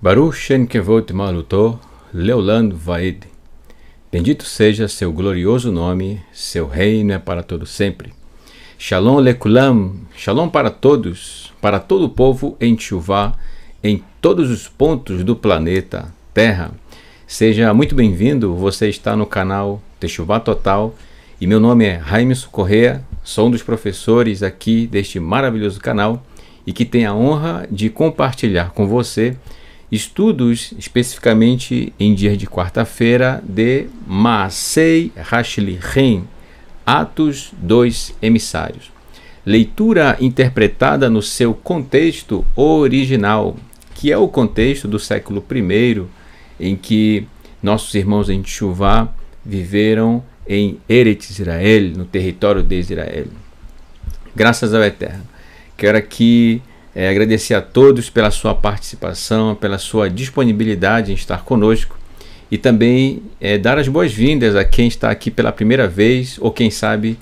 Baruch Shem Kevod Maluto, Leolam Vaed. Bendito seja seu glorioso nome, seu reino é para todo sempre. Shalom Lekulam, Shalom para todos, para todo o povo em Teshuvá, em todos os pontos do planeta Terra. Seja muito bem-vindo, você está no canal Teshuvá Total e meu nome é Raimes Correa, sou um dos professores aqui deste maravilhoso canal e que tem a honra de compartilhar com você estudos especificamente em dias de quarta-feira de Maasei Hashlichim, Atos dos Emissários. Leitura interpretada no seu contexto original, que é o contexto do século I, em que nossos irmãos em Teshuvá viveram em Eretz Israel, no território de Israel. Graças ao Eterno. Quero aqui agradecer a todos pela sua participação, pela sua disponibilidade em estar conosco e também dar as boas-vindas a quem está aqui pela primeira vez ou quem sabe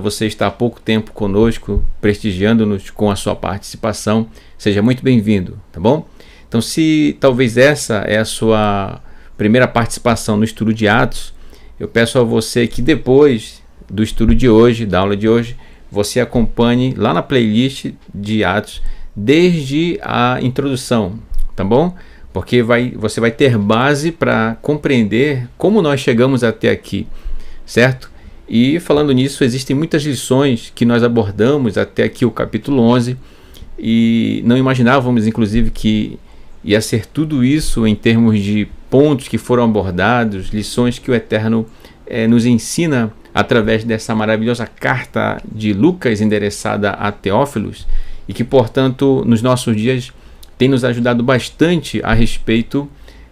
você está há pouco tempo conosco, prestigiando-nos com a sua participação. Seja muito bem-vindo, tá bom? Então, se talvez essa é a sua primeira participação no estudo de Atos, eu peço a você que depois do estudo de hoje, da aula de hoje, você acompanhe lá na playlist de Atos desde a introdução, tá bom? Porque você vai ter base para compreender como nós chegamos até aqui, certo? E falando nisso, existem muitas lições que nós abordamos até aqui o capítulo 11 e não imaginávamos, inclusive, que ia ser tudo isso em termos de pontos que foram abordados, lições que o Eterno nos ensina através dessa maravilhosa carta de Lucas endereçada a Teófilos e que, portanto, nos nossos dias tem nos ajudado bastante a respeito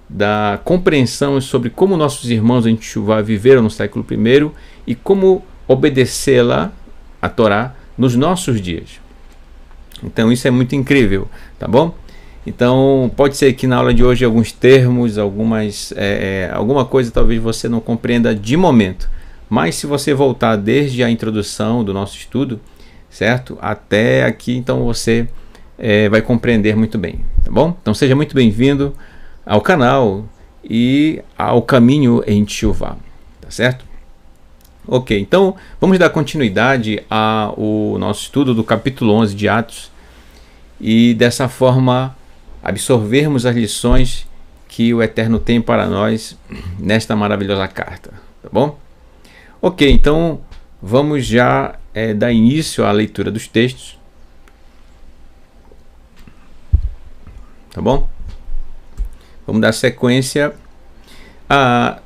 da compreensão sobre como nossos irmãos em Teshuvá viveram no século I e como obedecê-la, a Torá, nos nossos dias. Então isso é muito incrível, tá bom? Então pode ser que na aula de hoje alguns termos, alguma coisa talvez você não compreenda de momento, mas se você voltar desde a introdução do nosso estudo, certo? Até aqui, então você vai compreender muito bem, tá bom? Então seja muito bem-vindo ao canal e ao caminho em Teshuvá, tá certo? Ok, então vamos dar continuidade ao nosso estudo do capítulo 11 de Atos e dessa forma absorvermos as lições que o Eterno tem para nós nesta maravilhosa carta, tá bom? Ok, então vamos já dar início à leitura dos textos, tá bom? Vamos dar sequência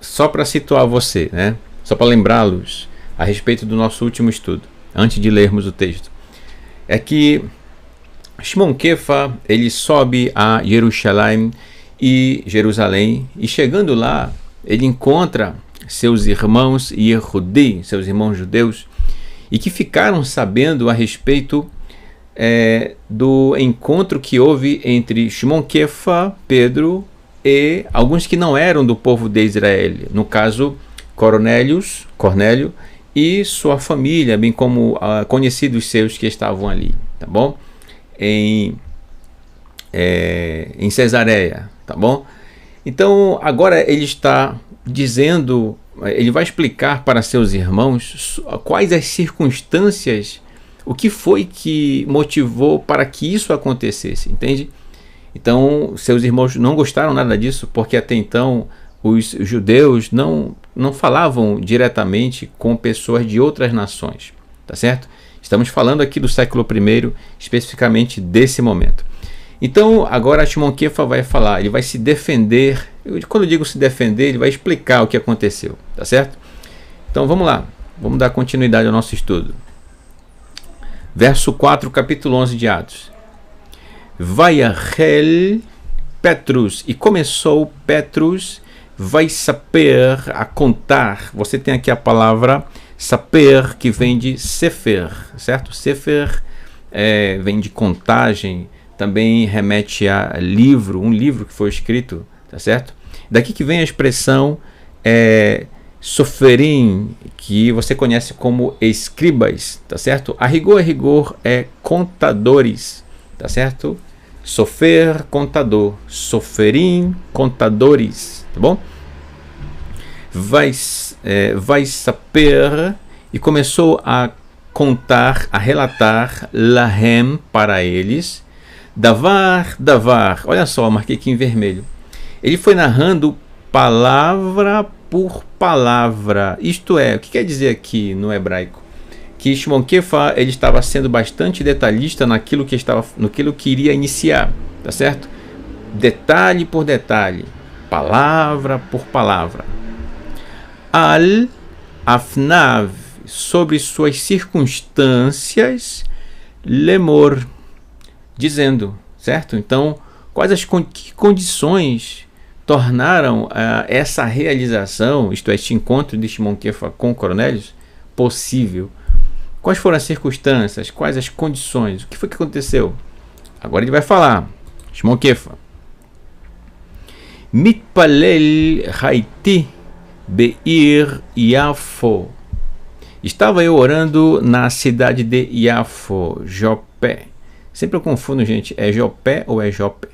só para situar você, né? Só para lembrá-los a respeito do nosso último estudo, antes de lermos o texto. É que Shimon Kefa, ele sobe a Jerusalém e chegando lá, ele encontra seus irmãos Yehudi, seus irmãos judeus, e que ficaram sabendo a respeito do encontro que houve entre Shimon Kefa, Pedro e alguns que não eram do povo de Israel, no caso Cornélio e sua família, bem como conhecidos seus que estavam ali, tá bom? Em Cesareia, tá bom? Então agora ele está dizendo, ele vai explicar para seus irmãos quais as circunstâncias, o que foi que motivou para que isso acontecesse, entende? Então seus irmãos não gostaram nada disso, porque até então os judeus não falavam diretamente com pessoas de outras nações, tá certo? Estamos falando aqui do século I, especificamente desse momento. Então, agora Shimon Kefa vai falar, ele vai se defender. Quando eu digo se defender, ele vai explicar o que aconteceu, tá certo? Então, vamos lá. Vamos dar continuidade ao nosso estudo. Verso 4, capítulo 11 de Atos. Vayachel Petrus, e começou Petrus, vai saber, a contar. Você tem aqui a palavra saber, que vem de sefer, certo? Sefer vem de contagem, também remete a livro, um livro que foi escrito, tá certo? Daqui que vem a expressão soferim, que você conhece como escribas, tá certo? A rigor é contadores, tá certo? Sofer, contador. Soferim, contadores. Tá bom? Vai saber, e começou a contar, a relatar, lahem, para eles, davar, davar. Olha só, marquei aqui em vermelho. Ele foi narrando palavra por palavra. Isto é, o que quer dizer aqui no hebraico? Que Shimon Kefa, ele estava sendo bastante detalhista no que ele queria iniciar, tá certo? Detalhe por detalhe, palavra por palavra. Al afnav, sobre suas circunstâncias, lemor, dizendo, certo? Então, quais as condições tornaram essa realização, isto é, este encontro de Shimon Kefa com Cornélios, possível? Quais foram as circunstâncias? Quais as condições? O que foi que aconteceu? Agora ele vai falar. Shimon Kefa. Mitpalel haiti beir Yafo. Estava eu orando na cidade de Yafo, Jopé. Sempre eu confundo, gente. É Jopé ou é Jopé?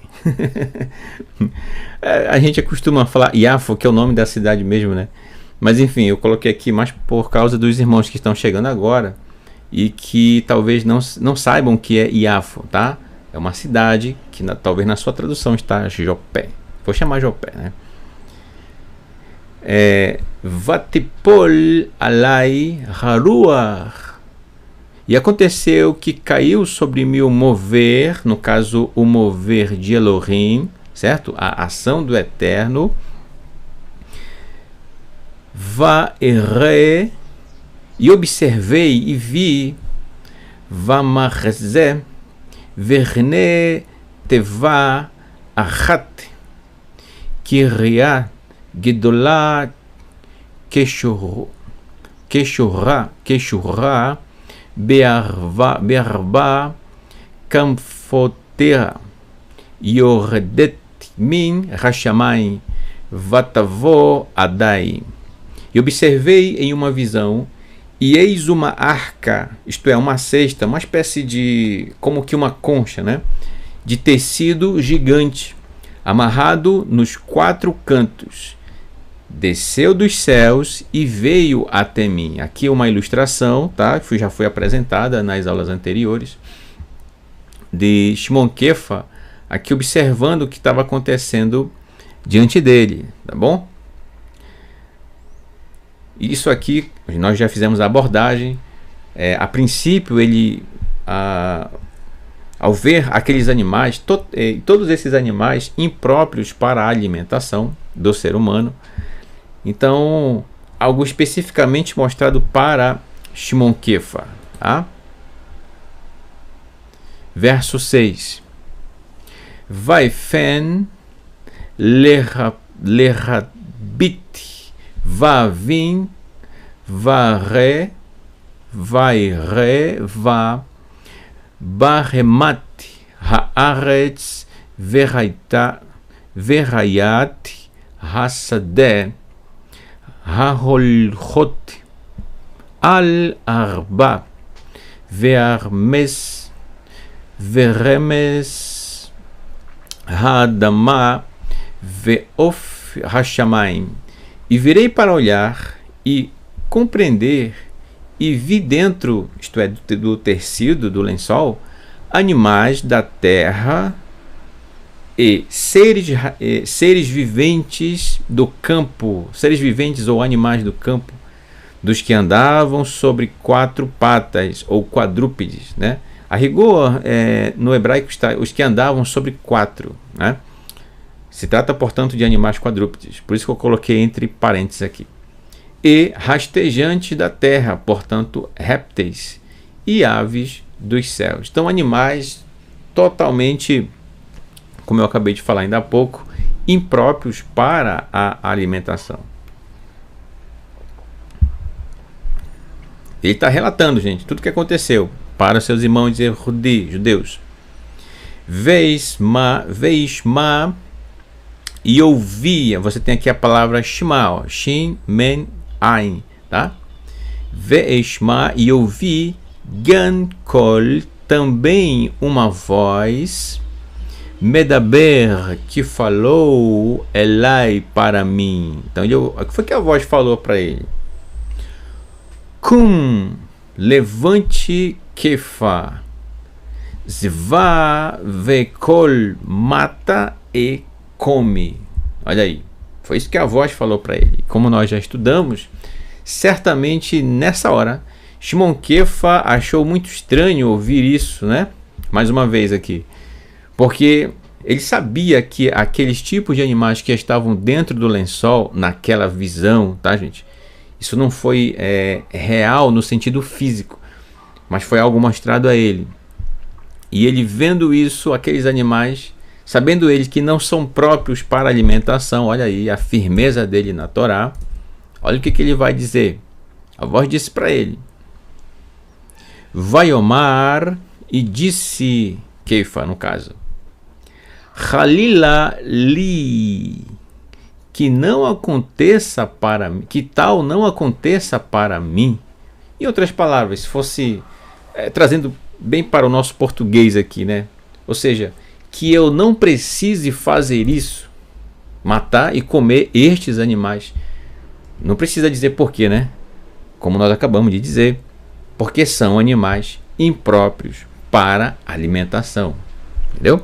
A gente costuma falar Yafo, que é o nome da cidade mesmo, né? Mas enfim, eu coloquei aqui mais por causa dos irmãos que estão chegando agora e que talvez não saibam que é Yafo, tá? É uma cidade que talvez na sua tradução está Jopé. Vou chamar Jopé, né? Vatipol alai haruach. E aconteceu que caiu sobre mim o mover, no caso o mover de Elohim, certo? A ação do Eterno. Vaere, e observei e vi, Vamarzé, Verne Teva Achat, Kiryat Gedolá Keshurá, Bearba Camfotera, Yordet Min Rashamai, Vatavó Adai. E observei em uma visão, e eis uma arca, isto é, uma cesta, uma espécie de, como que uma concha, né? De tecido gigante, amarrado nos 4 cantos. Desceu dos céus e veio até mim. Aqui uma ilustração, tá? Que já foi apresentada nas aulas anteriores, de Shimon Kefa, aqui observando o que estava acontecendo diante dele, tá bom? Isso aqui, nós já fizemos a abordagem. A princípio, ele, ao ver aqueles animais, todos esses animais impróprios para a alimentação do ser humano, então, algo especificamente mostrado para Shimon Kefa. Tá? Verso 6. Vaifen lerabit Vavin, Vare, Vaire, Va, Baremat, Haaretz, Verayat, Hasadeh, Haholchot, Al-Arba, Vermes, Veremes, Hadama, Veof Hashamayim. E virei para olhar e compreender, e vi dentro, isto é, do tecido, do lençol, animais da terra e seres viventes do campo, seres viventes ou animais do campo, dos que andavam sobre 4 patas ou quadrúpedes, né? A rigor, no hebraico está os que andavam sobre 4, né? Se trata, portanto, de animais quadrúpedes, por isso que eu coloquei entre parênteses aqui. E rastejantes da terra, portanto, répteis e aves dos céus. Então, animais totalmente, como eu acabei de falar ainda há pouco, impróprios para a alimentação. Ele está relatando, gente, tudo o que aconteceu para os seus irmãos judeus. Veisma, e ouvia, você tem aqui a palavra Shema, Shin, Men, Ain, tá? Veishma, e ouvi, Gan Kol, também uma voz, Medaber, que falou Elai para mim. Então, o que foi que a voz falou para ele? Kum, levante kefa, zva vekol, mata e come. Olha aí, foi isso que a voz falou para ele. Como nós já estudamos, certamente nessa hora, Shimon Kefa achou muito estranho ouvir isso, né? Mais uma vez aqui. Porque ele sabia que aqueles tipos de animais que estavam dentro do lençol, naquela visão, tá, gente? Isso não foi real no sentido físico, mas foi algo mostrado a ele. E ele vendo isso, aqueles animais, sabendo ele que não são próprios para alimentação, olha aí a firmeza dele na Torá, olha o que ele vai dizer. A voz disse para ele: Vaiomar, e disse Kefa, no caso, Halila li, que não aconteça para mim, que tal não aconteça para mim. Em outras palavras, se fosse trazendo bem para o nosso português aqui, né? Ou seja, que eu não precise fazer isso, matar e comer estes animais. Não precisa dizer porquê, né? Como nós acabamos de dizer, porque são animais impróprios para alimentação. Entendeu?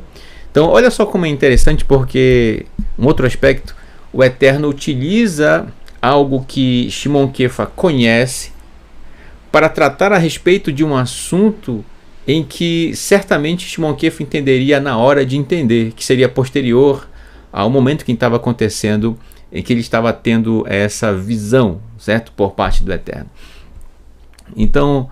Então, olha só como é interessante, porque um outro aspecto, o Eterno utiliza algo que Shimon Kefa conhece para tratar a respeito de um assunto em que certamente Shimon Kefa entenderia na hora de entender, que seria posterior ao momento que estava acontecendo, em que ele estava tendo essa visão, certo? Por parte do Eterno. Então,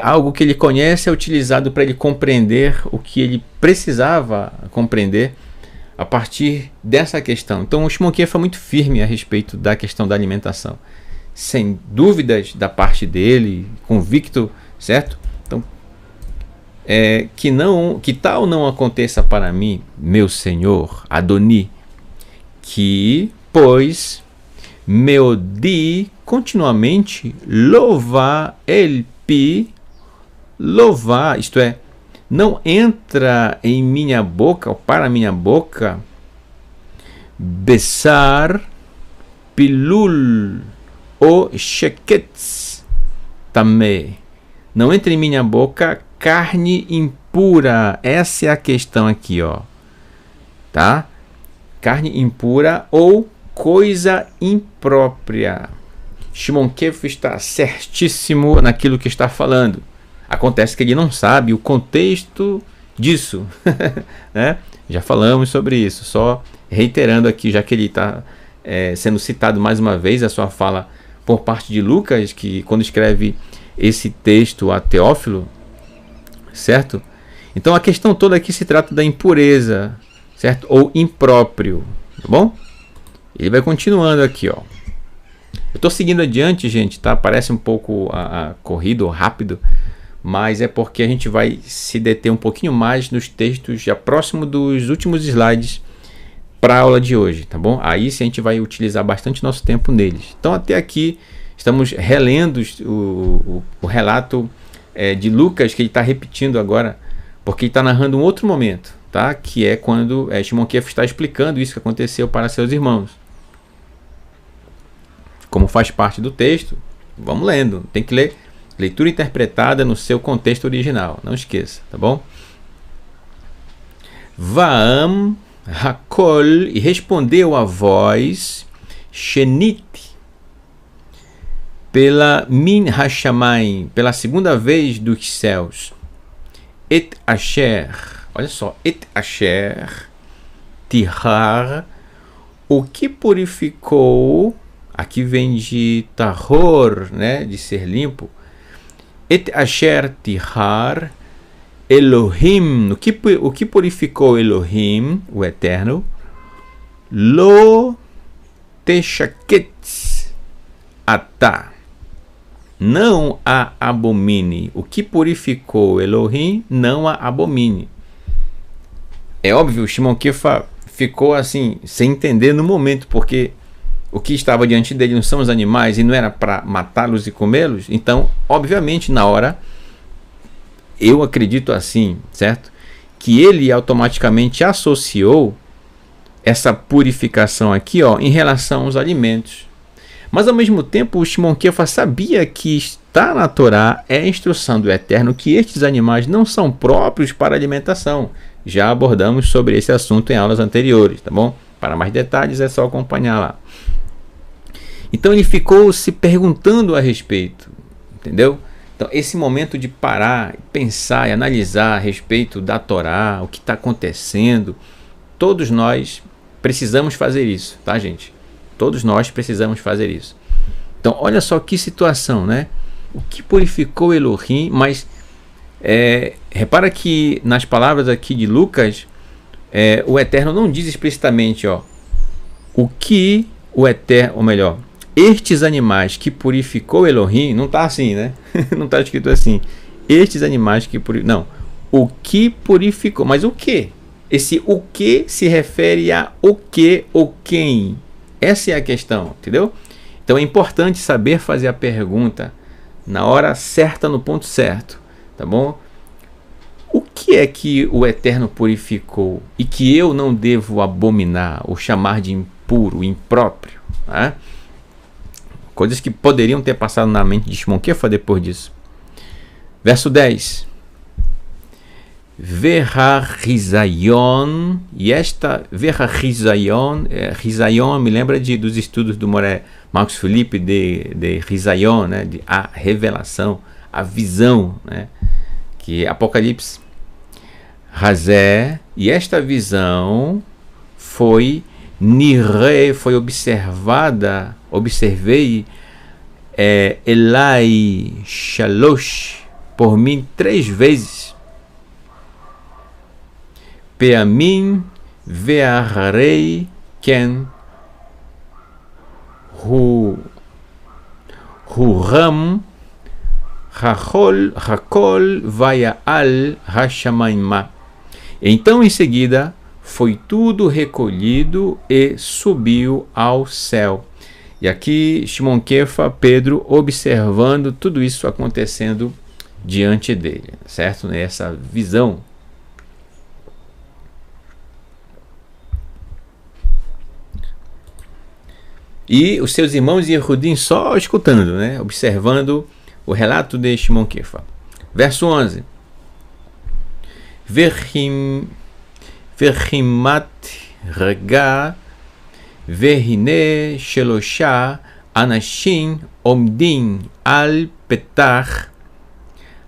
algo que ele conhece é utilizado para ele compreender o que ele precisava compreender a partir dessa questão. Então, o Shimon Kefa é muito firme a respeito da questão da alimentação, sem dúvidas da parte dele, convicto, certo? Então, que tal não aconteça para mim, meu Senhor Adoni, que, pois, meodi continuamente louvar el pi, louvar, isto é, não entra em minha boca ou para minha boca besar pilul ou sheketz também. Não entra em minha boca carne impura. Essa é a questão aqui, ó. Tá? Carne impura ou coisa imprópria. Shimon Kefa está certíssimo naquilo que está falando. Acontece que ele não sabe o contexto disso. Né? Já falamos sobre isso. Só reiterando aqui, já que ele está sendo citado mais uma vez, a sua fala por parte de Lucas, que quando escreve esse texto a Teófilo, certo? Então a questão toda aqui se trata da impureza, certo? Ou impróprio, tá bom? Ele vai continuando aqui, ó. Eu estou seguindo adiante, gente, tá? Parece um pouco corrido ou rápido, mas é porque a gente vai se deter um pouquinho mais nos textos já próximo dos últimos slides para a aula de hoje, tá bom? Aí sim a gente vai utilizar bastante nosso tempo neles. Então até aqui estamos relendo o relato de Lucas, que ele está repetindo agora, porque ele está narrando um outro momento, tá? Que é quando Shimon Kefa está explicando isso que aconteceu para seus irmãos. Como faz parte do texto, vamos lendo. Tem que ler leitura interpretada no seu contexto original. Não esqueça, tá bom? Vaam Hakol, e respondeu a voz Shenit, pela Min Hashamayim, pela segunda vez dos céus. Et Asher, olha só, Et Asher Tihar, o que purificou. Aqui vem de tahor, né, de ser limpo. Et asher tihar Elohim, o que purificou Elohim, o Eterno, lo techaketz atá, não a abomine. O que purificou Elohim, não a abomine. É óbvio, Shimon Kefa ficou assim, sem entender no momento, porque o que estava diante dele não são os animais e não era para matá-los e comê-los. Então, obviamente, na hora, eu acredito assim, certo? que ele automaticamente associou essa purificação aqui, ó, em relação aos alimentos. Mas ao mesmo tempo o Shimon Kefa sabia que está na Torá, é a instrução do Eterno, que estes animais não são próprios para alimentação. Já abordamos sobre esse assunto em aulas anteriores, tá bom? Para mais detalhes é só acompanhar lá. Então ele ficou se perguntando a respeito, entendeu? Então esse momento de parar, pensar e analisar a respeito da Torá, o que está acontecendo, todos nós precisamos fazer isso, tá, gente? Todos nós precisamos fazer isso. Então olha só que situação, né? O que purificou Elohim, mas repara que nas palavras aqui de Lucas, o Eterno não diz explicitamente, ó, o que o Eterno, ou melhor, estes animais que purificou Elohim, não está assim, né? Não está escrito assim. Estes animais que purificou. Não. O que purificou. Mas o que? Esse o que se refere a o que ou quem. Essa é a questão, entendeu? Então é importante saber fazer a pergunta na hora certa, no ponto certo, tá bom? O que é que o Eterno purificou e que eu não devo abominar ou chamar de impuro, impróprio, né? Coisas que poderiam ter passado na mente de Shimon Kefa depois disso. Verso 10. Verharizayon. E esta Verharizayon, Rizayon me lembra dos estudos do Moré Marcos Felipe de Rizayon, né, de a revelação, a visão, né, que é Apocalipse. Razé. E esta visão foi Nire, foi observada, observei Elai Shalosh, por mim 3 vezes. Peamim ve'arei ken huram hakol vaya'al hashamayma. Então em seguida foi tudo recolhido e subiu ao céu. E aqui Shimon Kefa, Pedro, observando tudo isso acontecendo diante dele, certo? Nessa visão. E os seus irmãos e Yehudim só escutando, né? Observando o relato de Shimon Kefa. Verso 11. Verhimat rega vehine shelosha anashim omdim al petach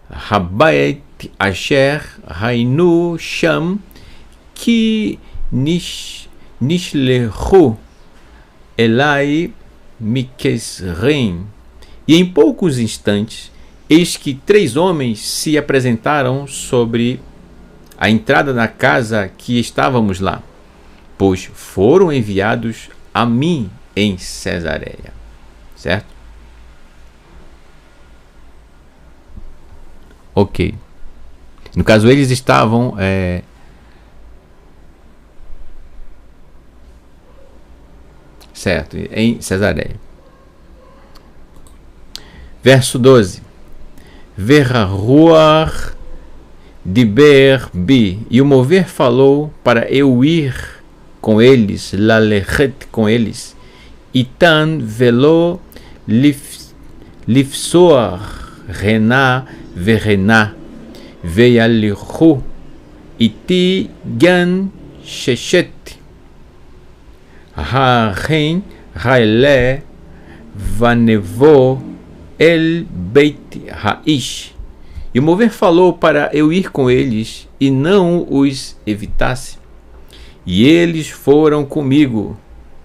habayit asher hainu sham ki nishlechu elai mikesrim. E em poucos instantes, eis que 3 homens se apresentaram sobre a entrada da casa que estávamos lá, pois foram enviados a mim em Cesareia. Certo? Ok. No caso, eles estavam certo, em Cesareia. Verso 12. Verruar diber bi. E o mover falou para eu ir com eles, lalechet com eles. Itan velo lifsoar rená verrená veyalichu iti gan sheshet ha'chen ha'ele vanevo el beit ha'ish. E o mover falou para eu ir com eles e não os evitasse. E eles foram comigo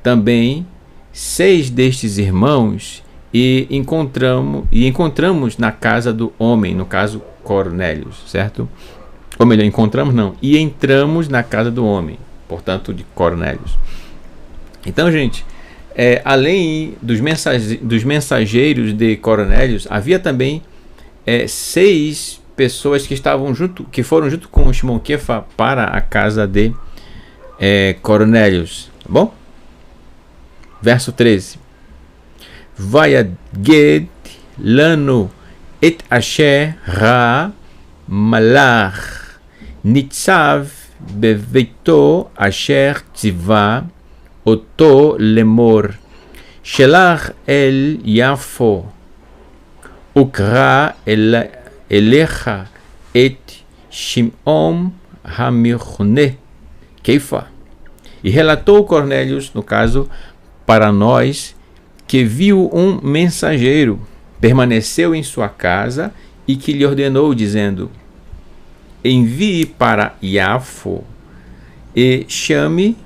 também 6 destes irmãos e encontramos na casa do homem, no caso Cornélios, certo? Ou melhor, encontramos não, e entramos na casa do homem, portanto de Cornélios. Então, gente, além dos mensageiros de Cornélios, havia também 6 pessoas que foram junto com o Shimon Kefa para a casa de Cornélios, tá bom? Verso 13. Vayaged lanu et asher ra malach Nitzav beveito asher tzivah oto lemor. Shelach el Yafo. Ukra elecha et Shimon Hamichune Keifa. E relatou Cornélios, no caso, para nós, que viu um mensageiro, permaneceu em sua casa e que lhe ordenou, dizendo: envie para Yafo e chame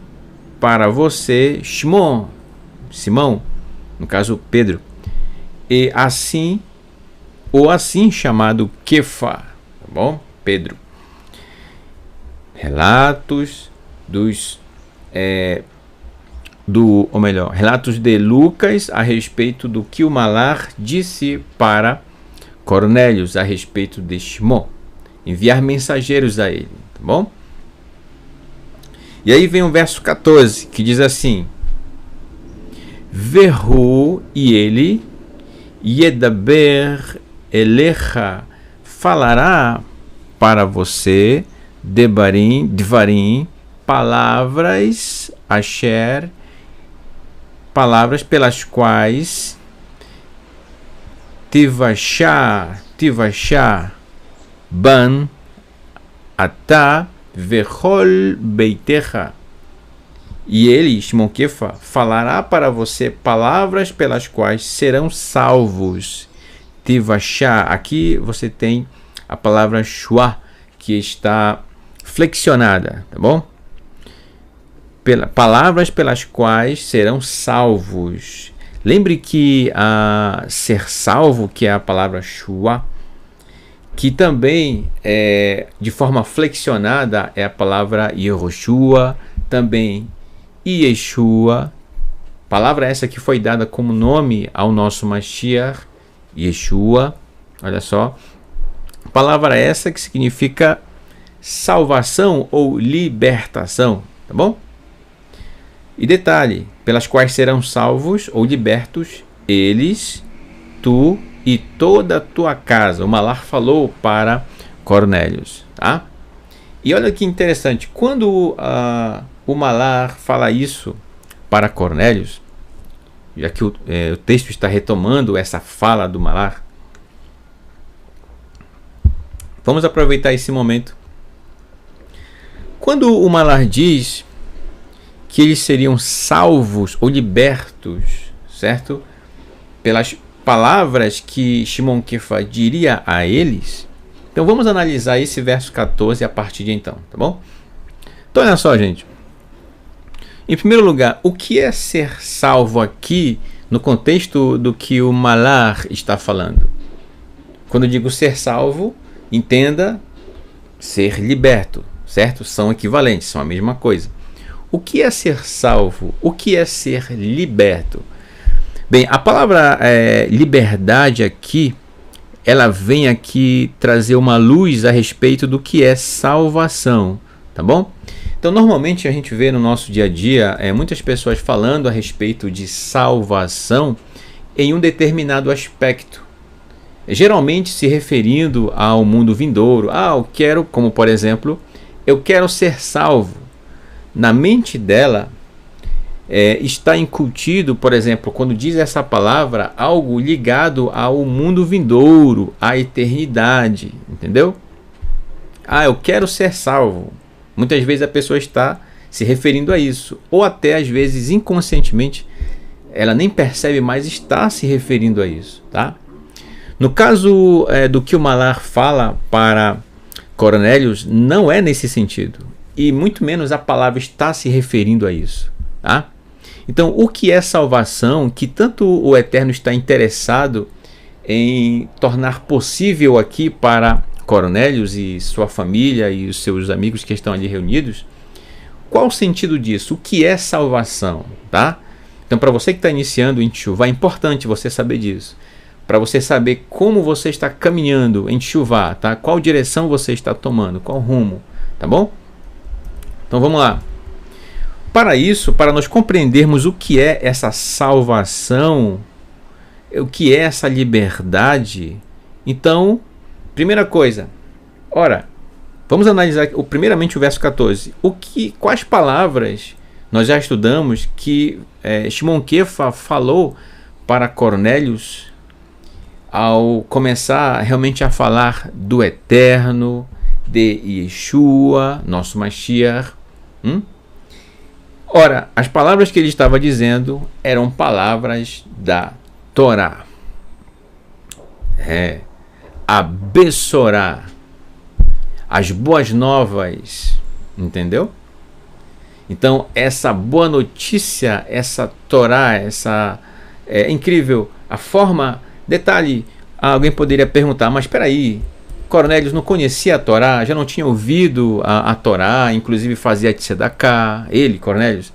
para você Simão, no caso Pedro, e assim chamado Kefa, tá bom? Pedro. Relatos relatos de Lucas a respeito do que o Malar disse para Cornélios a respeito de Shimon, enviar mensageiros a ele, tá bom? E aí vem o verso 14, que diz assim: Verhu, e ele, Yedaber elecha, falará para você, Devarim, palavras, Asher, palavras pelas quais Tivashá, Ban, Atá, Vechol Beitecha. E ele, Shimon Kefa, falará para você palavras pelas quais serão salvos. Tivashá, aqui você tem a palavra shua, que está flexionada, tá bom? Palavras pelas quais serão salvos. Lembre que ser salvo, que é a palavra shua, que também de forma flexionada é a palavra Yehoshua, também Yeshua, palavra essa que foi dada como nome ao nosso Mashiach, Yeshua, olha só, palavra essa que significa salvação ou libertação, tá bom? E detalhe, pelas quais serão salvos ou libertos eles, tu e toda a tua casa. O Malar falou para Cornélios, tá? E olha que interessante, quando o Malar fala isso para Cornélios, já que o texto está retomando essa fala do Malar, vamos aproveitar esse momento. Quando o Malar diz que eles seriam salvos ou libertos, certo? Pelas palavras que Shimon Kefa diria a eles. Então vamos analisar esse verso 14 a partir de então, tá bom? Então olha só, gente. Em primeiro lugar, o que é ser salvo aqui no contexto do que o Malar está falando? Quando eu digo ser salvo, entenda ser liberto, certo? São equivalentes, são a mesma coisa. O que é ser salvo? O que é ser liberto? Bem, a palavra liberdade aqui, ela vem aqui trazer uma luz a respeito do que é salvação, tá bom? Então, normalmente a gente vê no nosso dia a dia muitas pessoas falando a respeito de salvação em um determinado aspecto, geralmente se referindo ao mundo vindouro. Eu quero, como por exemplo, eu quero ser salvo. Na mente dela está incutido, por exemplo, quando diz essa palavra, algo ligado ao mundo vindouro, à eternidade, entendeu? Eu quero ser salvo. Muitas vezes a pessoa está se referindo a isso, ou até às vezes inconscientemente ela nem percebe, mas está se referindo a isso, tá? No caso do que o Malar fala para Cornélios, não é nesse sentido, e muito menos a palavra está se referindo a isso, tá? Então, o que é salvação, que tanto o Eterno está interessado em tornar possível aqui para Cornélios e sua família e os seus amigos que estão ali reunidos, qual o sentido disso? O que é salvação, tá? Então, para você que está iniciando em Teshuvá, é importante você saber disso, para você saber como você está caminhando em Teshuvá, tá? Qual direção você está tomando, qual rumo, tá bom? Então vamos lá. Para isso, para nós compreendermos o que é essa salvação, o que é essa liberdade, então, primeira coisa, ora, Vamos analisar primeiramente o verso 14. Quais palavras nós já estudamos que Shimon Kefa falou para Cornélios ao começar realmente a falar do Eterno, de Yeshua, nosso Mashiach. Ora, as palavras que ele estava dizendo eram palavras da Torá. A Bessorá, as boas novas, entendeu? Então, essa boa notícia, essa Torá, é incrível a forma. Detalhe, alguém poderia perguntar, mas espera aí, Cornélios não conhecia a Torá, já não tinha ouvido a Torá, inclusive fazia tzedakah, ele, Cornélios?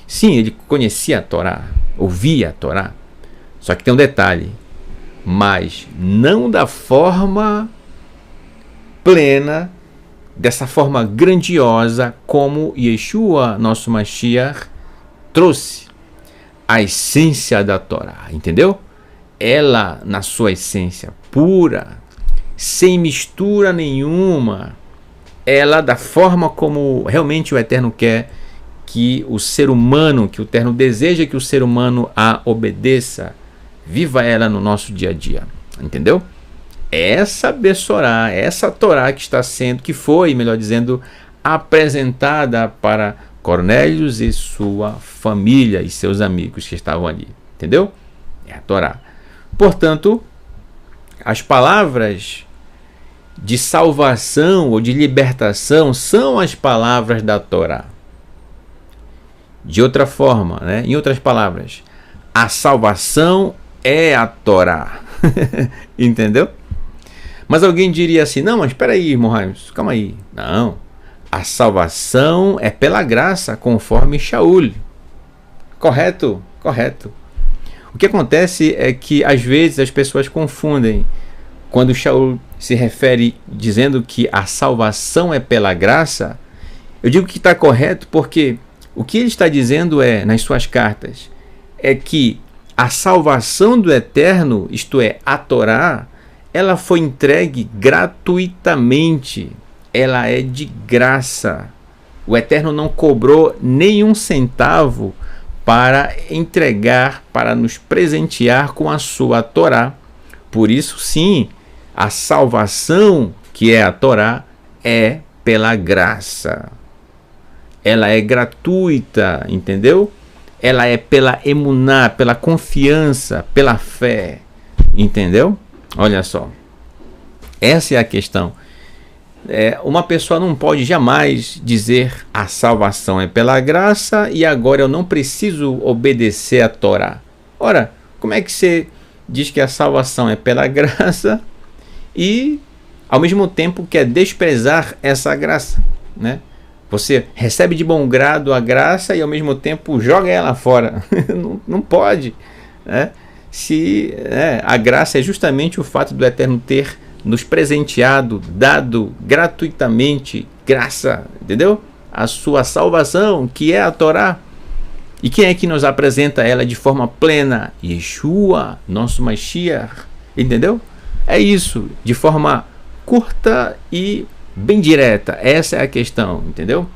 Sim, ele conhecia a Torá, ouvia a Torá, só que tem um detalhe, mas não da forma plena, dessa forma grandiosa como Yeshua, nosso Mashiach, trouxe a essência da Torá, entendeu? Ela na sua essência pura, sem mistura nenhuma, ela da forma como realmente o Eterno quer que o ser humano, que o Eterno deseja que o ser humano a obedeça, viva ela no nosso dia a dia, entendeu? Essa Bessorá, essa Torá que foi, melhor dizendo, apresentada para Cornélios e sua família e seus amigos que estavam ali, entendeu? É a Torá. Portanto, as palavras de salvação ou de libertação são as palavras da Torá. De outra forma, em outras palavras, a salvação é a Torá. Entendeu? Mas alguém diria assim, não, mas espera aí, irmão Raimus, calma aí. Não, a salvação é pela graça, conforme Shaul. Correto? Correto. O que acontece é que às vezes as pessoas confundem quando Shaul se refere dizendo que a salvação é pela graça. Eu digo que está correto porque o que ele está dizendo nas suas cartas, é que a salvação do Eterno, isto é, a Torá, ela foi entregue gratuitamente. Ela é de graça. O Eterno não cobrou nenhum centavo para entregar, para nos presentear com a sua Torá. Por isso, sim, a salvação, que é a Torá, é pela graça. Ela é gratuita, entendeu? Ela é pela emuná, pela confiança, pela fé, entendeu? Olha só, essa é a questão. Uma pessoa não pode jamais dizer a salvação é pela graça e agora eu não preciso obedecer a Torá. Ora, como é que você diz que a salvação é pela graça e ao mesmo tempo quer desprezar essa graça, né? Você recebe de bom grado a graça e ao mesmo tempo joga ela fora. Não pode, né? A graça é justamente o fato do Eterno ter nos presenteado, dado gratuitamente graça, entendeu? A sua salvação, que é a Torá. E quem é que nos apresenta ela de forma plena? Yeshua, nosso Mashiach, entendeu? É isso, de forma curta e bem direta. Essa é a questão, entendeu?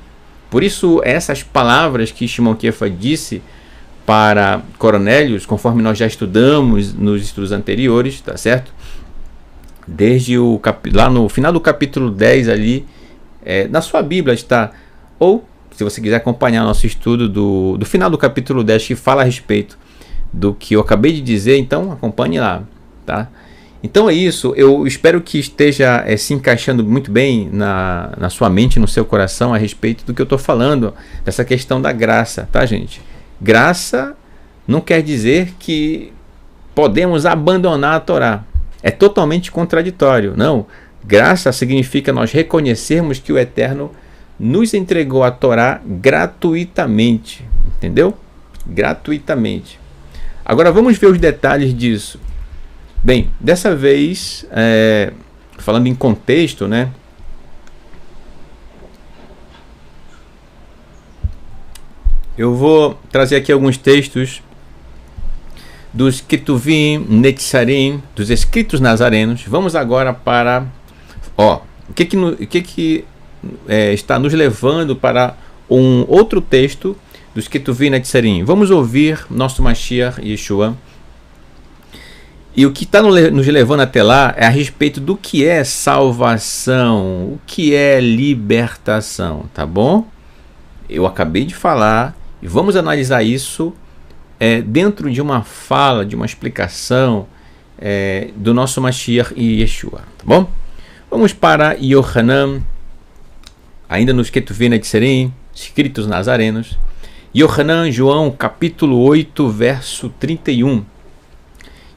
Por isso, essas palavras que Shimon Kefa disse para Cornélios, conforme nós já estudamos nos estudos anteriores, tá certo? Desde lá no final do capítulo 10 ali, na sua Bíblia está, ou se você quiser acompanhar nosso estudo do final do capítulo 10, que fala a respeito do que eu acabei de dizer, então acompanhe lá, tá? Então é isso, eu espero que esteja se encaixando muito bem na sua mente, no seu coração, a respeito do que eu estou falando, dessa questão da graça, tá, gente? Graça não quer dizer que podemos abandonar a Torá. É totalmente contraditório. Não, graça significa nós reconhecermos que o Eterno nos entregou a Torá gratuitamente, entendeu? Gratuitamente. Agora vamos ver os detalhes disso. Bem, dessa vez, falando em contexto, né? Eu vou trazer aqui alguns textos dos Ketuvim, Netzarim, dos escritos nazarenos. Vamos agora para o que está nos levando para um outro texto dos Ketuvim Netzarim. Vamos ouvir nosso Mashiach Yeshua. E o que está nos levando até lá é a respeito do que é salvação, o que é libertação, tá bom? Eu acabei de falar e vamos analisar isso dentro de uma fala, de uma explicação do nosso Mashiach e Yeshua, tá bom? Vamos para Yohanan, ainda nos Ketuvim Netzarim, escritos nazarenos. Yohanan, João, capítulo 8, verso 31.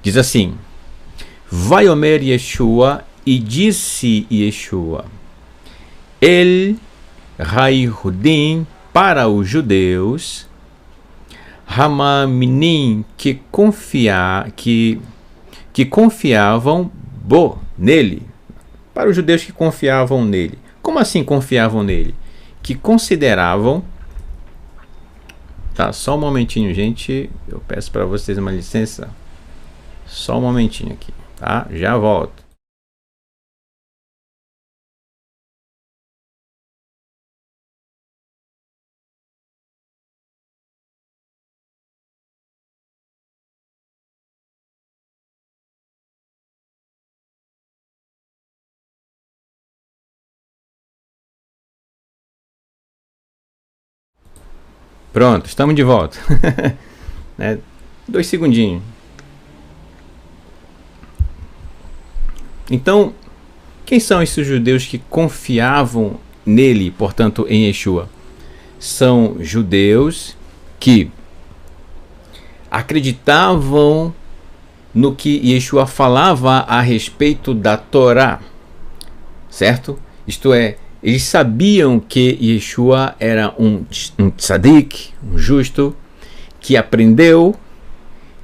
Diz assim: Vai Omer Yeshua, e disse Yeshua, El Haihudim, para os judeus, Hamaminim, que confiavam nele, para os judeus que confiavam nele. Como assim confiavam nele? Que consideravam. Tá, só um momentinho, gente, eu peço para vocês uma licença. Só um momentinho aqui, tá? Já volto. Pronto, estamos de volta. 2 segundinhos. Então, quem são esses judeus que confiavam nele, portanto, em Yeshua? São judeus que acreditavam no que Yeshua falava a respeito da Torá, certo? Isto é, eles sabiam que Yeshua era um tzadik, um justo, que aprendeu,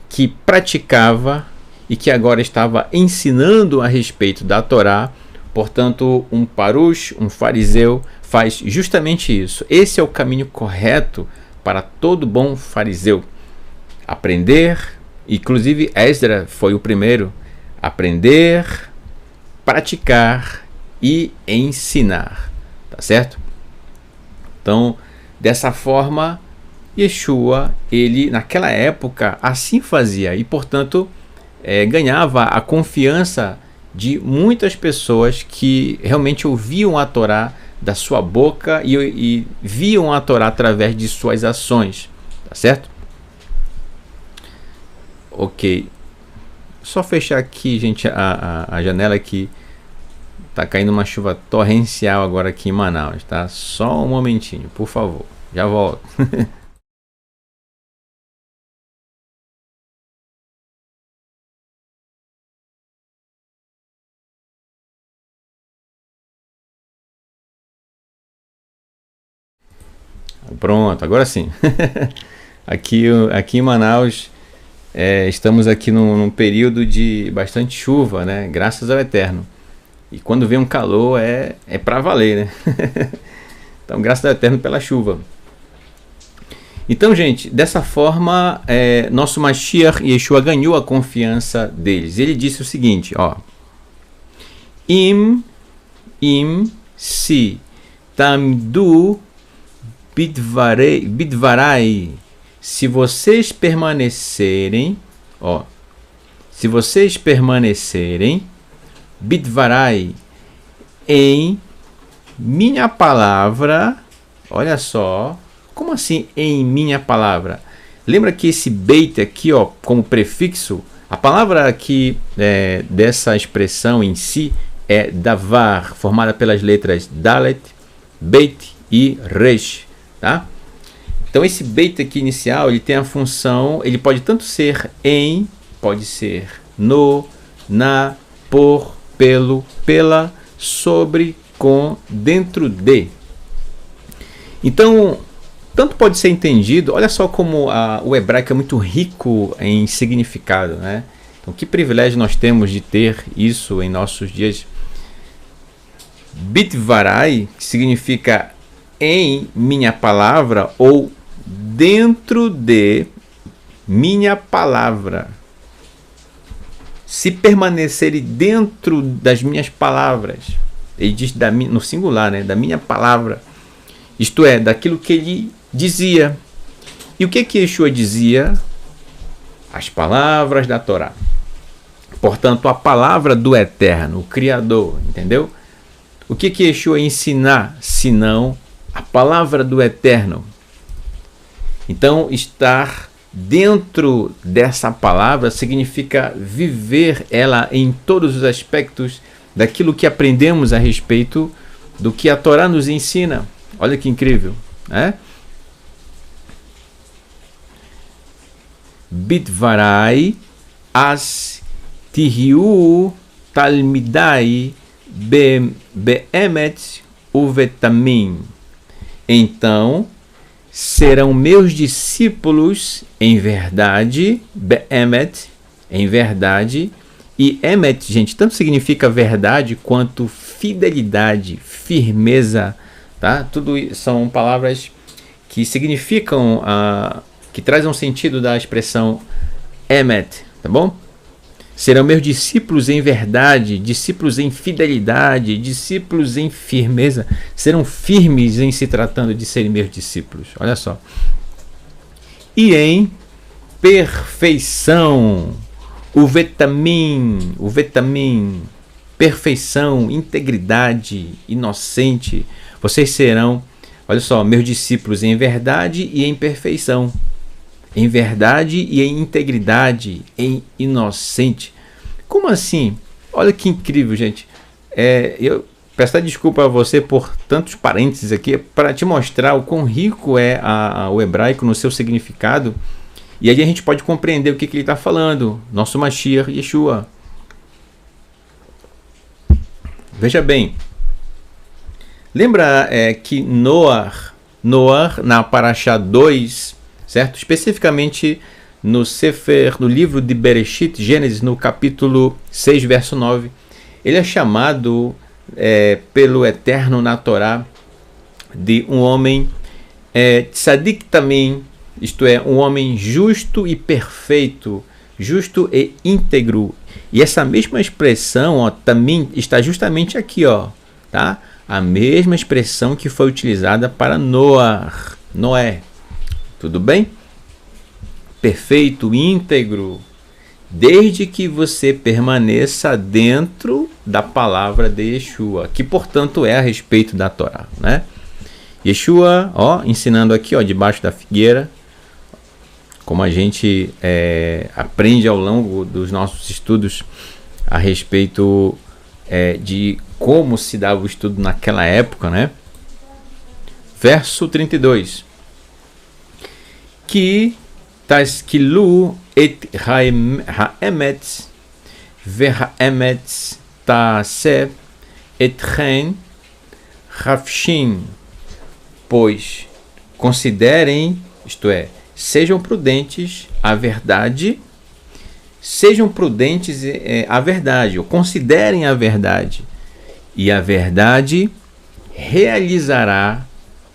que praticava e que agora estava ensinando a respeito da Torá. Portanto, um parush, um fariseu, faz justamente isso. Esse é o caminho correto para todo bom fariseu. Aprender, inclusive Esdra foi o primeiro, aprender, praticar e ensinar, tá certo? Então, dessa forma, Yeshua, ele naquela época assim fazia e, portanto, ganhava a confiança de muitas pessoas que realmente ouviam a Torá da sua boca e viam a Torá através de suas ações, tá certo? Ok, só fechar aqui, gente, a janela aqui. Tá caindo uma chuva torrencial agora aqui em Manaus, tá? Só um momentinho, por favor. Já volto. Pronto, agora sim. aqui em Manaus, estamos aqui num período de bastante chuva, né? Graças ao Eterno. E quando vem um calor é para valer, né? Então, graças ao Eterno pela chuva. Então, gente, dessa forma, nosso Mashiach Yeshua ganhou a confiança deles. Ele disse o seguinte, ó: si tamdu bidvarai, se vocês permanecerem, bidvarai, em minha palavra. Olha só, como assim em minha palavra? Lembra que esse beit aqui, como prefixo, a palavra aqui dessa expressão em si é davar, formada pelas letras dalet, beit e resh, tá? Então esse beit aqui inicial, ele tem a função, ele pode tanto ser em, pode ser no, na, por, pelo, pela, sobre, com, dentro de. Então, tanto pode ser entendido, olha só como o hebraico é muito rico em significado, né? Então, que privilégio nós temos de ter isso em nossos dias. Bitvarai, que significa em minha palavra ou dentro de minha palavra. Se permanecerem dentro das minhas palavras. Ele diz no singular, né? Da minha palavra. Isto é, daquilo que ele dizia. E o que Yeshua dizia? As palavras da Torá. Portanto, a palavra do Eterno, o Criador, entendeu? O que Yeshua ia ensinar, senão a palavra do Eterno? Então, estar dentro dessa palavra significa viver ela em todos os aspectos daquilo que aprendemos a respeito do que a Torá nos ensina. Olha que incrível, né? Bitvarai as tihiu talmidai beemet uvetamim. Então serão meus discípulos em verdade, beemet, em verdade, e emet, gente, tanto significa verdade quanto fidelidade, firmeza, tá? Tudo são palavras que significam, que trazem um sentido da expressão emet, tá bom? Serão meus discípulos em verdade, discípulos em fidelidade, discípulos em firmeza. Serão firmes em se tratando de serem meus discípulos. Olha só. E em perfeição. O vetamin, perfeição, integridade, inocente. Vocês serão, olha só, meus discípulos em verdade e em perfeição. Em verdade e em integridade, em inocente. Como assim? Olha que incrível, gente. Eu peço desculpa a você por tantos parênteses aqui, para te mostrar o quão rico é o hebraico no seu significado. E aí a gente pode compreender o que ele está falando. Nosso Mashiach Yeshua. Veja bem. Lembra que Noah, na Parashá 2, certo? Especificamente no livro de Bereshit, Gênesis, no capítulo 6, verso 9, ele é chamado pelo Eterno na Torá de um homem tzadik também, isto é, um homem justo e perfeito, justo e íntegro. E essa mesma expressão também está justamente aqui, tá? A mesma expressão que foi utilizada para Noé. Tudo bem? Perfeito, íntegro, desde que você permaneça dentro da palavra de Yeshua, que portanto é a respeito da Torá, né? Yeshua, ensinando aqui, debaixo da figueira, como a gente aprende ao longo dos nossos estudos a respeito de como se dava o estudo naquela época, né? Verso 32. Que taskilu et haemet vehaemet taaseh etchen hafshin, pois considerem, isto é, sejam prudentes a verdade, ou considerem a verdade, e a verdade realizará,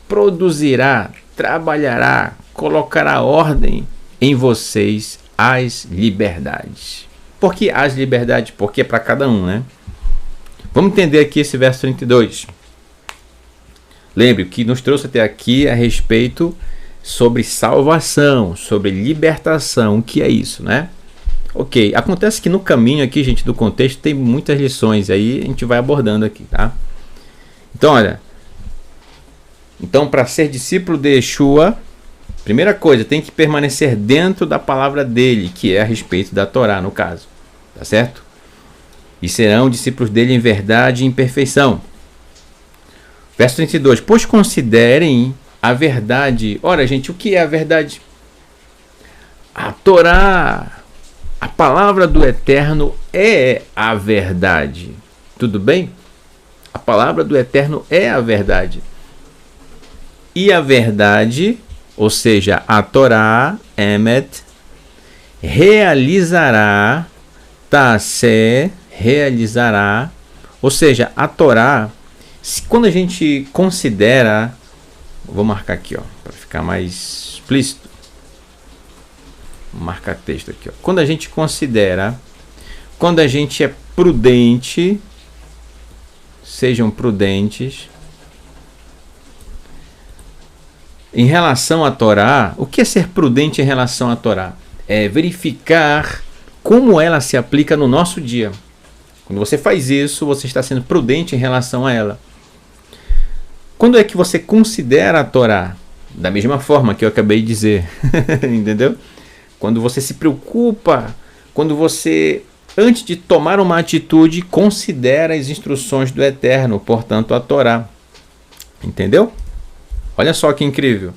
produzirá, trabalhará, colocará ordem em vocês as liberdades. Por que as liberdades? Porque é para cada um, né? Vamos entender aqui esse verso 32. Lembre, o que nos trouxe até aqui a respeito sobre salvação, sobre libertação. O que é isso, né? Ok, acontece que no caminho aqui, gente, do contexto, tem muitas lições, aí a gente vai abordando aqui, tá? Então, olha. Então, para ser discípulo de Yeshua, primeira coisa, tem que permanecer dentro da palavra dele, que é a respeito da Torá, no caso. Tá certo? E serão discípulos dele em verdade e em perfeição. Verso 32. Pois considerem a verdade. Ora, gente, o que é a verdade? A Torá, a palavra do Eterno é a verdade. Tudo bem? A palavra do Eterno é a verdade. E a verdade, ou seja, a Torá, Emet, realizará, Taaseh, realizará, ou seja, a Torá, quando a gente considera, vou marcar aqui, para ficar mais explícito, vou marcar texto aqui, quando a gente considera, quando a gente é prudente, sejam prudentes. Em relação à Torá, o que é ser prudente em relação à Torá? É verificar como ela se aplica no nosso dia. Quando você faz isso, você está sendo prudente em relação a ela. Quando é que você considera a Torá? Da mesma forma que eu acabei de dizer. Entendeu? Quando você se preocupa, quando você, antes de tomar uma atitude, considera as instruções do Eterno, portanto a Torá. Entendeu? Olha só que incrível.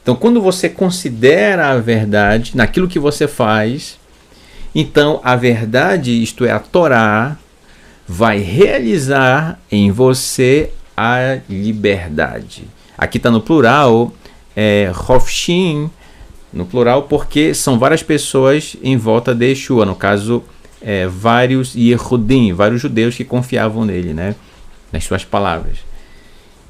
Então, quando você considera a verdade naquilo que você faz, então a verdade, isto é, a Torá, vai realizar em você a liberdade. Aqui está no plural, Hofshin, no plural, porque são várias pessoas em volta de Yeshua, no caso, vários Yehudim, vários judeus que confiavam nele, né, nas suas palavras.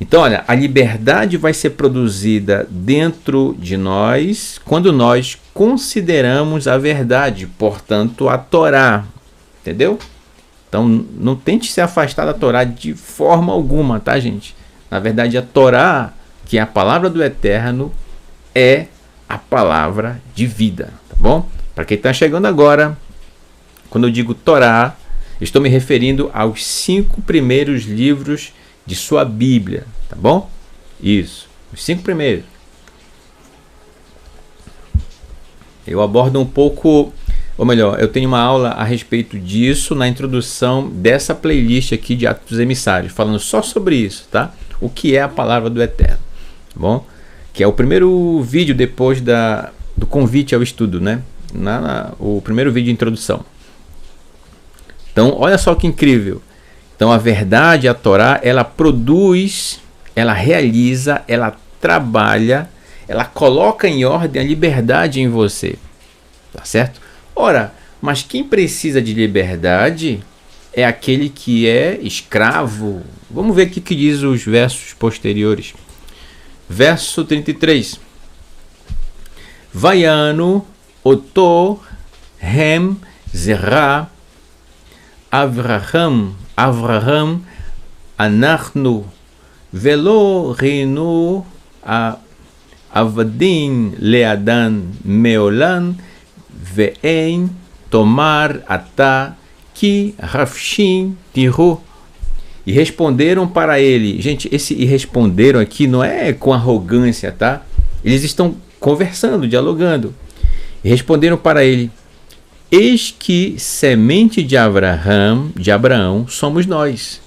Então, olha, a liberdade vai ser produzida dentro de nós quando nós consideramos a verdade, portanto, a Torá. Entendeu? Então, não tente se afastar da Torá de forma alguma, tá, gente? Na verdade, a Torá, que é a palavra do Eterno, é a palavra de vida, tá bom? Para quem está chegando agora, quando eu digo Torá, estou me referindo aos 5 primeiros livros de sua Bíblia, tá bom? Isso, os 5 primeiros. Eu abordo um pouco, ou melhor, eu tenho uma aula a respeito disso na introdução dessa playlist aqui de Atos dos Emissários, falando só sobre isso, tá? O que é a palavra do Eterno, tá bom? Que é o primeiro vídeo depois do convite ao estudo, né? O primeiro vídeo de introdução. Então, olha só que incrível. Então, a verdade, a Torá, ela produz, ela realiza, ela trabalha, ela coloca em ordem a liberdade em você. Tá certo? Ora, mas quem precisa de liberdade é aquele que é escravo. Vamos ver o que diz os versos posteriores. Verso 33. Vaiano, Oto, Hem, Zerá, Avraham, Anachnu, Velo Reinu, Avadim, Leadan, Meolan, Ve'en, Tomar, Ata, Ki, Rafshin, Tiru. E responderam para ele. Gente, esse e responderam aqui não é com arrogância, tá? Eles estão conversando, dialogando. E responderam para ele: eis que semente de Abraão somos nós,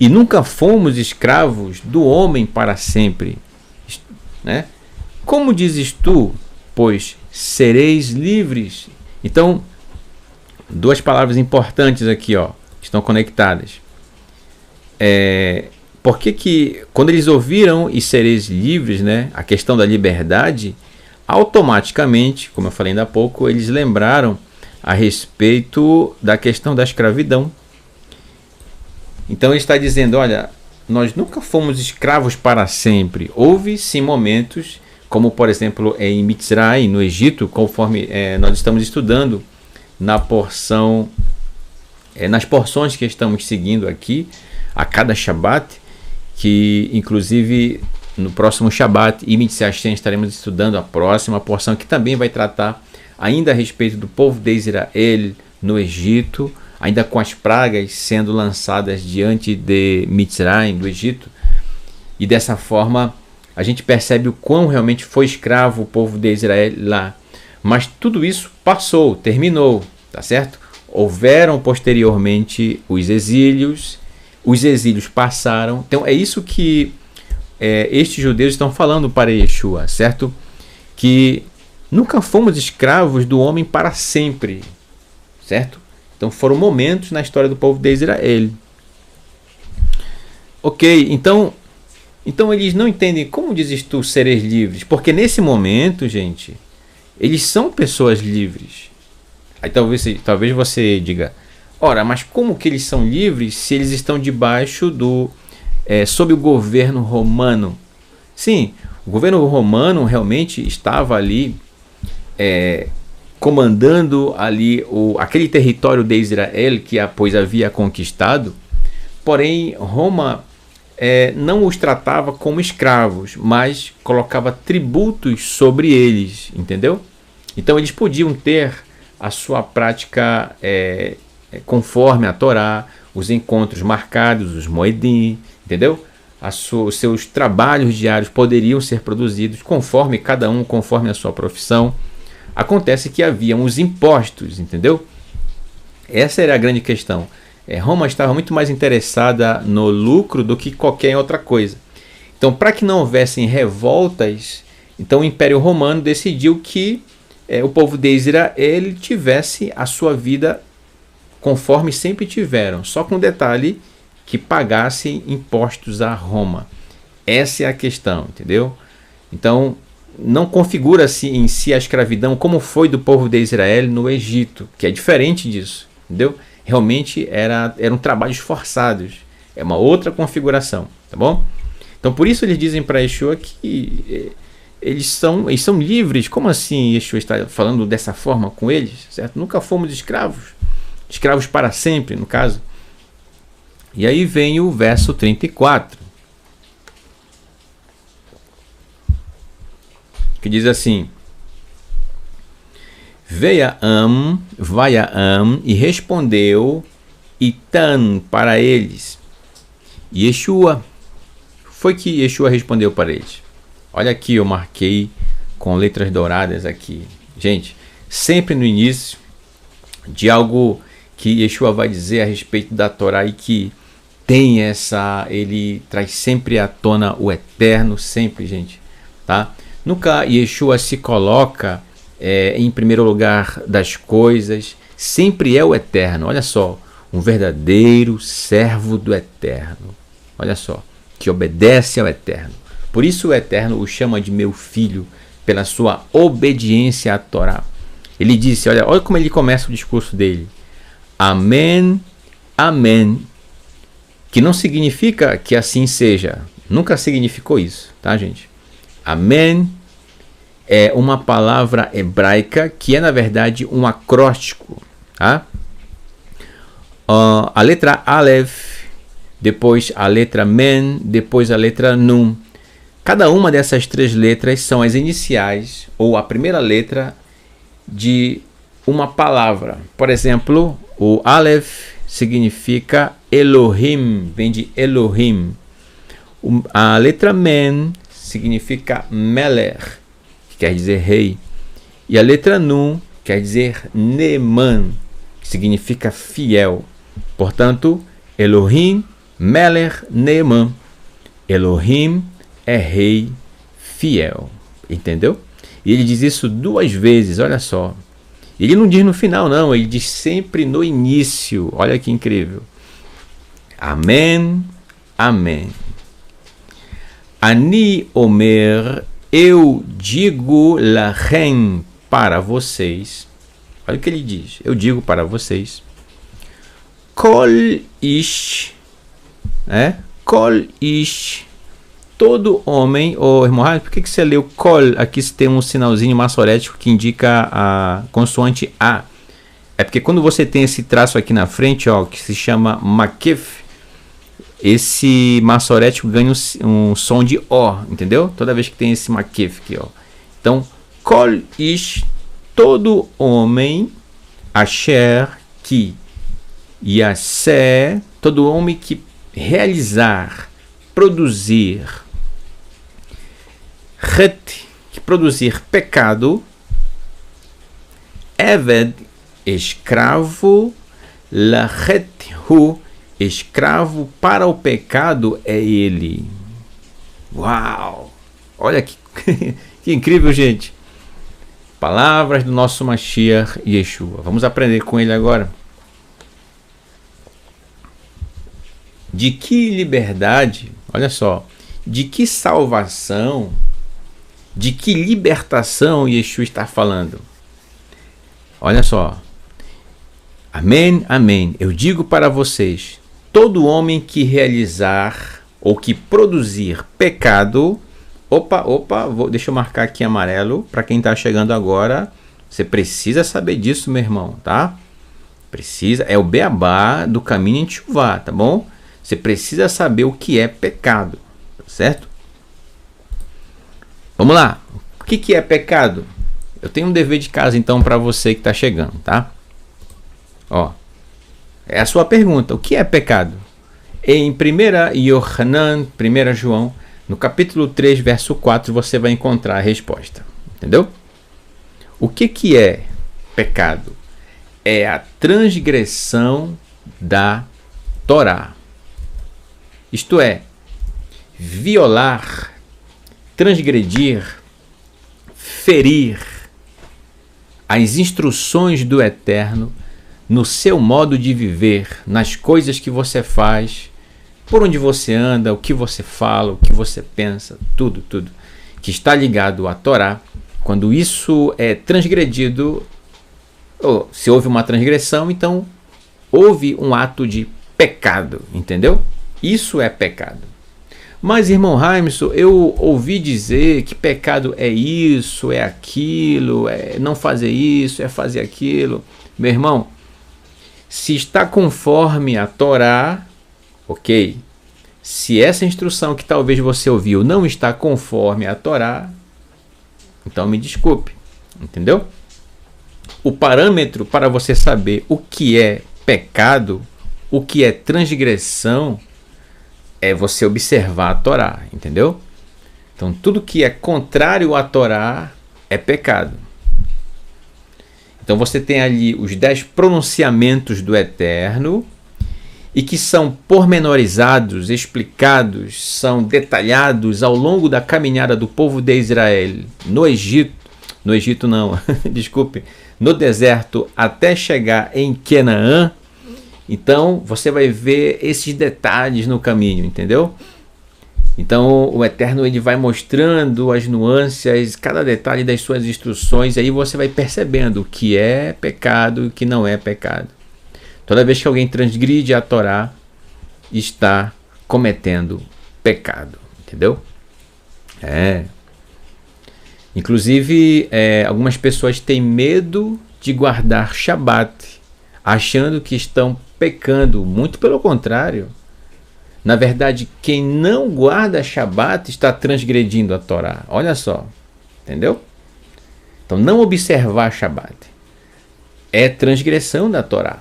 e nunca fomos escravos do homem para sempre, né? Como dizes tu, pois sereis livres? Então, duas palavras importantes aqui, ó, estão conectadas. Porque quando eles ouviram e sereis livres, né, a questão da liberdade, automaticamente, como eu falei ainda há pouco, eles lembraram a respeito da questão da escravidão. Então ele está dizendo: olha, nós nunca fomos escravos para sempre. Houve sim momentos, como por exemplo em Mitzrayim, no Egito, conforme nós estamos estudando na porção, nas porções que estamos seguindo aqui a cada Shabat, que inclusive no próximo Shabat e Mitzvah estaremos estudando a próxima porção, que também vai tratar ainda a respeito do povo de Israel no Egito, ainda com as pragas sendo lançadas diante de Mitzrayim, do Egito. E dessa forma a gente percebe o quão realmente foi escravo o povo de Israel lá. Mas tudo isso passou, terminou, tá certo? Houveram posteriormente os exílios passaram. Então é isso que estes judeus estão falando para Yeshua, certo? Que nunca fomos escravos do homem para sempre, certo? Então foram momentos na história do povo de Israel. Ok, então eles não entendem como dizes tu seres livres, porque nesse momento, gente, eles são pessoas livres. Aí talvez você diga: ora, mas como que eles são livres se eles estão debaixo sob o governo romano? Sim, o governo romano realmente estava ali comandando ali aquele território de Israel que pois havia conquistado, Porém, Roma não os tratava como escravos, mas colocava tributos sobre eles, entendeu? Então eles podiam ter a sua prática conforme a Torá, os encontros marcados, os moedim, entendeu? Os seus trabalhos diários poderiam ser produzidos conforme cada um, conforme a sua profissão. Acontece que haviam os impostos, entendeu? Essa era a grande questão. Roma estava muito mais interessada no lucro do que qualquer outra coisa. Então, para que não houvessem revoltas, então o Império Romano decidiu que o povo de Israel ele tivesse a sua vida conforme sempre tiveram, só com o detalhe que pagassem impostos a Roma. Essa é a questão, entendeu? Então, não configura-se em si a escravidão como foi do povo de Israel no Egito, que é diferente disso, entendeu? Realmente eram trabalhos forçados, é uma outra configuração, tá bom? Então, por isso eles dizem para Yeshua que eles são livres. Como assim Yeshua está falando dessa forma com eles, certo? Nunca fomos escravos para sempre, no caso. E aí vem o verso 34, que diz assim: Vaiam e respondeu Itan para eles. Yeshua, foi que Yeshua respondeu para eles. Olha aqui, eu marquei com letras douradas aqui. Gente, sempre no início de algo que Yeshua vai dizer a respeito da Torá e que tem ele traz sempre à tona o eterno, sempre, gente, tá? Nunca Yeshua se coloca em primeiro lugar das coisas, sempre é o eterno. Olha só, um verdadeiro servo do eterno, olha só, que obedece ao eterno. Por isso o eterno o chama de meu filho, pela sua obediência à Torá. Ele disse, olha como ele começa o discurso dele: Amém, amém, que não significa que assim seja, nunca significou isso, tá, gente? Amém é uma palavra hebraica que é, na verdade, um acróstico, tá? A letra Aleph, depois a letra Men, depois a letra Nun. Cada uma dessas três letras são as iniciais ou a primeira letra de uma palavra. Por exemplo, o Aleph significa Elohim, vem de Elohim. A letra Men significa Melech, que quer dizer rei. E a letra Nun quer dizer Neman, que significa fiel. Portanto, Elohim, Melech, Neman. Elohim é rei fiel, entendeu? E ele diz isso duas vezes, olha só. Ele não diz no final, não, ele diz sempre no início. Olha que incrível. Amém, amém. Ani omer, eu digo lachem, para vocês. Olha o que ele diz, eu digo para vocês. Kol ish, Kol ish, todo homem. Irmão, por que você leu Kol? Aqui tem um sinalzinho massorético que indica a consoante A. É porque quando você tem esse traço aqui na frente, que se chama Makef, esse massorético ganha um som de O, entendeu? Toda vez que tem esse Makef aqui, Então, Kol ish, todo homem, Asher, que, Yaseh, todo homem que realizar, produzir, Het, que produzir pecado, Eved, escravo, Lachet hu, escravo para o pecado é ele. Uau! Olha que, que incrível, gente. Palavras do nosso Mashiach Yeshua. Vamos aprender com ele agora. De que liberdade, olha só, de que salvação, de que libertação Yeshua está falando? Olha só. Amém, amém. Eu digo para vocês, todo homem que realizar ou que produzir pecado... deixa eu marcar aqui em amarelo, para quem está chegando agora, você precisa saber disso, meu irmão, tá? Precisa, é o beabá do caminho em Tchuvá, tá bom? Você precisa saber o que é pecado, certo? Vamos lá. O que é pecado? Eu tenho um dever de casa então para você que está chegando, tá? Ó, é a sua pergunta. O que é pecado? Em 1 João, no capítulo 3, verso 4, você vai encontrar a resposta. Entendeu? O que é pecado? É a transgressão da Torá. Isto é, violar, transgredir, ferir as instruções do Eterno no seu modo de viver, nas coisas que você faz, por onde você anda, o que você fala, o que você pensa, tudo que está ligado à Torá. Quando isso é transgredido, ou se houve uma transgressão, então houve um ato de pecado, entendeu? Isso é pecado. Mas, irmão Raimson, eu ouvi dizer que pecado é isso, é aquilo, é não fazer isso, é fazer aquilo. Meu irmão, se está conforme a Torá, ok. Se essa instrução que talvez você ouviu não está conforme a Torá, então me desculpe, entendeu? O parâmetro para você saber o que é pecado, o que é transgressão, é você observar a Torá, entendeu? Então tudo que é contrário à Torá é pecado. Então você tem ali os 10 pronunciamentos do Eterno, e que são pormenorizados, explicados, são detalhados ao longo da caminhada do povo de Israel no Egito não, desculpe, no deserto até chegar em Canaã. Então você vai ver esses detalhes no caminho, entendeu? Então o Eterno ele vai mostrando as nuances, cada detalhe das suas instruções, e aí você vai percebendo o que é pecado e o que não é pecado. Toda vez que alguém transgride a Torá, está cometendo pecado, entendeu? Inclusive, algumas pessoas têm medo de guardar Shabat, achando que estão pecando. Muito pelo contrário. Na verdade, quem não guarda Shabat está transgredindo a Torá. Olha só, entendeu? Então, não observar Shabat é transgressão da Torá.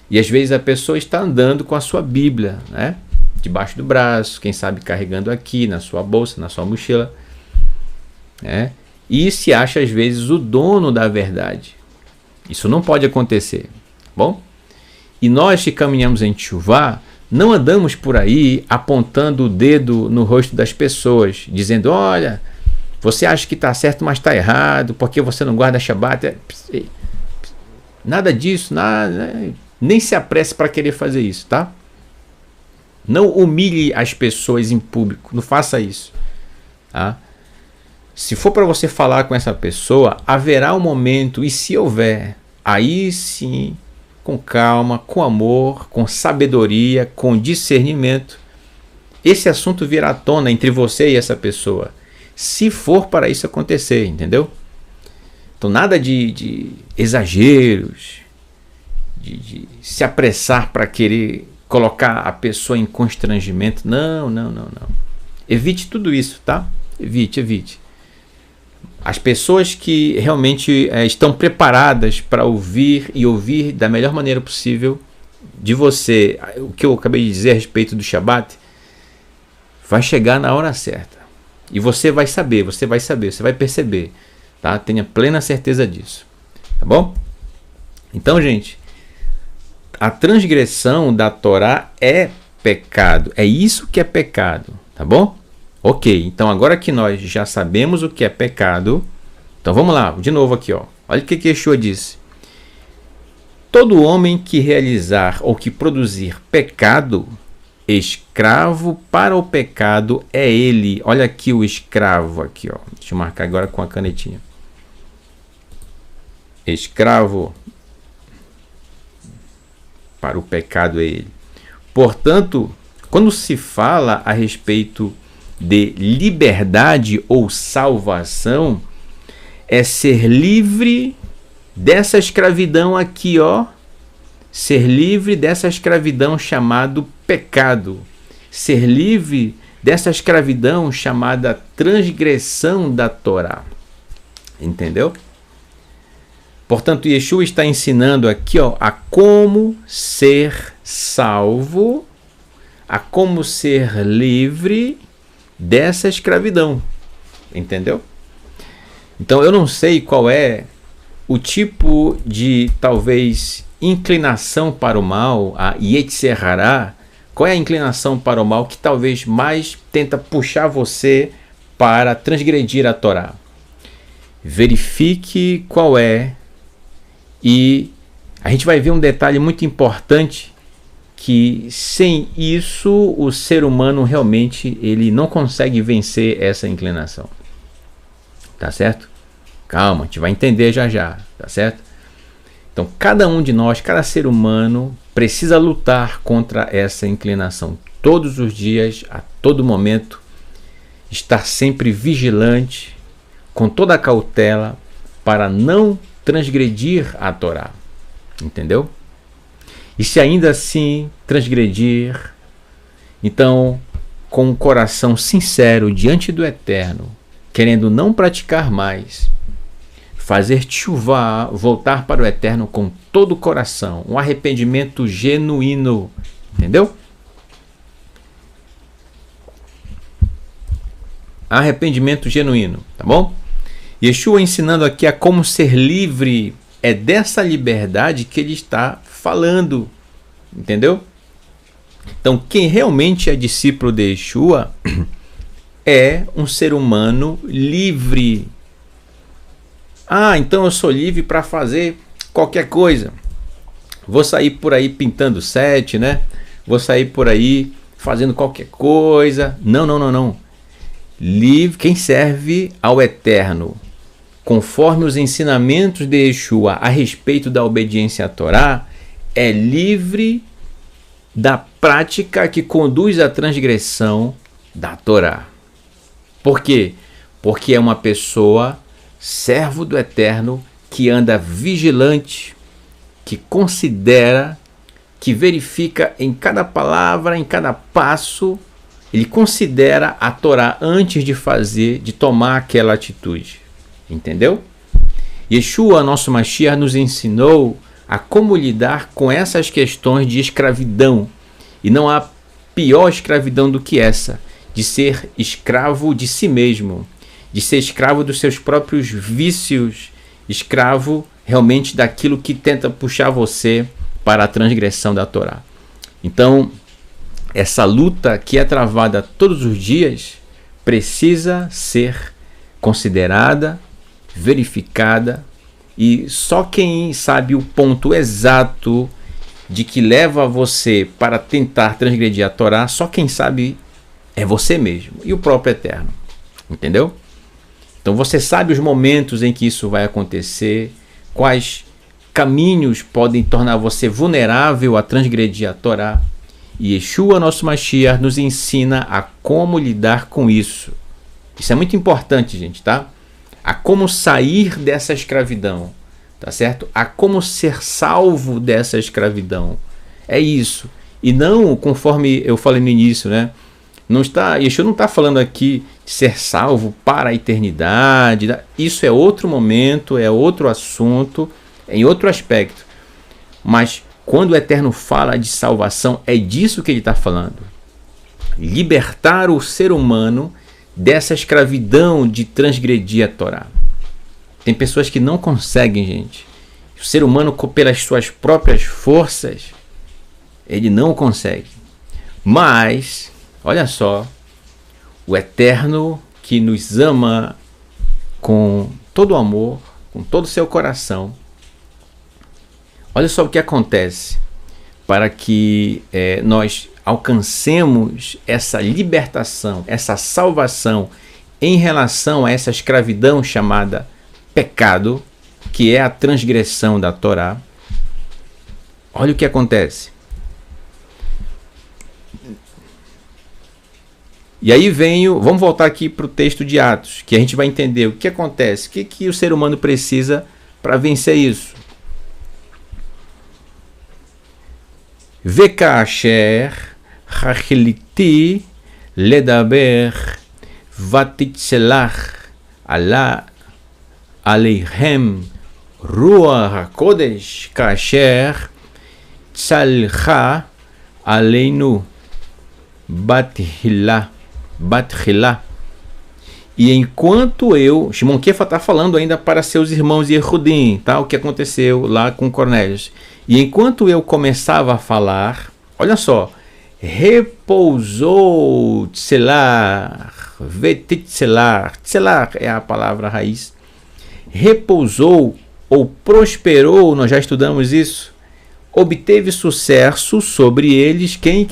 E às vezes a pessoa está andando com a sua Bíblia, né, debaixo do braço, quem sabe carregando aqui na sua bolsa, na sua mochila, né, e se acha às vezes o dono da verdade. Isso não pode acontecer, bom? E nós que caminhamos em Teshuvá, não andamos por aí apontando o dedo no rosto das pessoas, dizendo, olha, você acha que está certo, mas está errado, porque você não guarda Shabat. Nada disso, nada. Nem se apresse para querer fazer isso, tá? Não humilhe as pessoas em público, não faça isso, tá? Se for para você falar com essa pessoa, haverá um momento, e se houver, aí sim, com calma, com amor, com sabedoria, com discernimento, esse assunto virá à tona entre você e essa pessoa, se for para isso acontecer, entendeu? Então nada de exageros, de se apressar para querer colocar a pessoa em constrangimento. Não. Evite tudo isso, tá? Evite. As pessoas que realmente estão preparadas para ouvir e ouvir da melhor maneira possível de você, o que eu acabei de dizer a respeito do Shabat, vai chegar na hora certa. E você vai saber, você vai perceber, tá? Tenha plena certeza disso, tá bom? Então, gente, a transgressão da Torá é pecado. É isso que é pecado, tá bom? Ok, então agora que nós já sabemos o que é pecado, então vamos lá, de novo aqui, ó. Olha o que Yeshua disse. Todo homem que realizar ou que produzir pecado, escravo para o pecado é ele. Olha aqui o escravo, aqui, ó. Deixa eu marcar agora com a canetinha. Escravo para o pecado é ele. Portanto, quando se fala a respeito de liberdade ou salvação, é ser livre dessa escravidão aqui, ó, ser livre dessa escravidão chamado pecado, ser livre dessa escravidão chamada transgressão da Torá. Entendeu? Portanto, Yeshua está ensinando aqui, a como ser salvo, a como ser livre dessa escravidão. Entendeu? Então, eu não sei qual é o tipo de, talvez, inclinação para o mal, a Yetzer Hará. Qual é a inclinação para o mal que talvez mais tenta puxar você para transgredir a Torá? Verifique qual é, e a gente vai ver um detalhe muito importante, que sem isso o ser humano realmente ele não consegue vencer essa inclinação. Tá certo? Calma, a gente vai entender já já, tá certo? Então, cada um de nós, cada ser humano precisa lutar contra essa inclinação todos os dias, a todo momento, estar sempre vigilante, com toda a cautela, para não transgredir a Torá. Entendeu? E se ainda assim transgredir, então, com um coração sincero diante do Eterno, querendo não praticar mais, fazer tchuvá, voltar para o Eterno com todo o coração, um arrependimento genuíno, entendeu? Arrependimento genuíno, tá bom? Yeshua ensinando aqui a como ser livre, é dessa liberdade que ele está falando, entendeu? Então, quem realmente é discípulo de Yeshua é um ser humano livre. Ah, então eu sou livre para fazer qualquer coisa. Vou sair por aí pintando sete, né? Vou sair por aí fazendo qualquer coisa. Não. Livre, quem serve ao Eterno, conforme os ensinamentos de Yeshua a respeito da obediência à Torá, é livre da prática que conduz à transgressão da Torá. Por quê? Porque é uma pessoa servo do Eterno, que anda vigilante, que considera, que verifica em cada palavra, em cada passo, ele considera a Torá antes de fazer, de tomar aquela atitude. Entendeu? Yeshua, nosso Mashiach, nos ensinou a como lidar com essas questões de escravidão. E não há pior escravidão do que essa, de ser escravo de si mesmo, de ser escravo dos seus próprios vícios, escravo realmente daquilo que tenta puxar você para a transgressão da Torá. Então, essa luta que é travada todos os dias precisa ser considerada, verificada, e só quem sabe o ponto exato de que leva você para tentar transgredir a Torá, só quem sabe é você mesmo e o próprio Eterno. Entendeu? Então você sabe os momentos em que isso vai acontecer, quais caminhos podem tornar você vulnerável a transgredir a Torá. E Yeshua, nosso Mashiach, nos ensina a como lidar com isso. Isso é muito importante, gente, tá? A como sair dessa escravidão, tá certo? A como ser salvo dessa escravidão. É isso. E não, conforme eu falei no início, né? Yeshua não está falando aqui de ser salvo para a eternidade. Isso é outro momento, é outro assunto, em outro aspecto. Mas quando o Eterno fala de salvação, é disso que ele está falando. Libertar o ser humano dessa escravidão de transgredir a Torá. Tem pessoas que não conseguem, gente. O ser humano, pelas suas próprias forças, ele não consegue. Mas, olha só, o Eterno que nos ama com todo o amor, com todo o seu coração. Olha só o que acontece para que nós alcancemos essa libertação, essa salvação em relação a essa escravidão chamada pecado, que é a transgressão da Torá. Olha o que acontece. E aí vamos voltar aqui para o texto de Atos, que a gente vai entender o que acontece, o que o ser humano precisa para vencer isso. וכאשר החלטי לדבר ותצלח עליהם רוח הקודש כאשר צלחה עלינו בתחילה. E enquanto eu... Shimon Kefa está falando ainda para seus irmãos Yehudim, tá? O que aconteceu lá com Cornélios. E enquanto eu começava a falar, olha só, repousou tselar, vetitselar, tselar é a palavra raiz, repousou ou prosperou, nós já estudamos isso, obteve sucesso sobre eles, quem?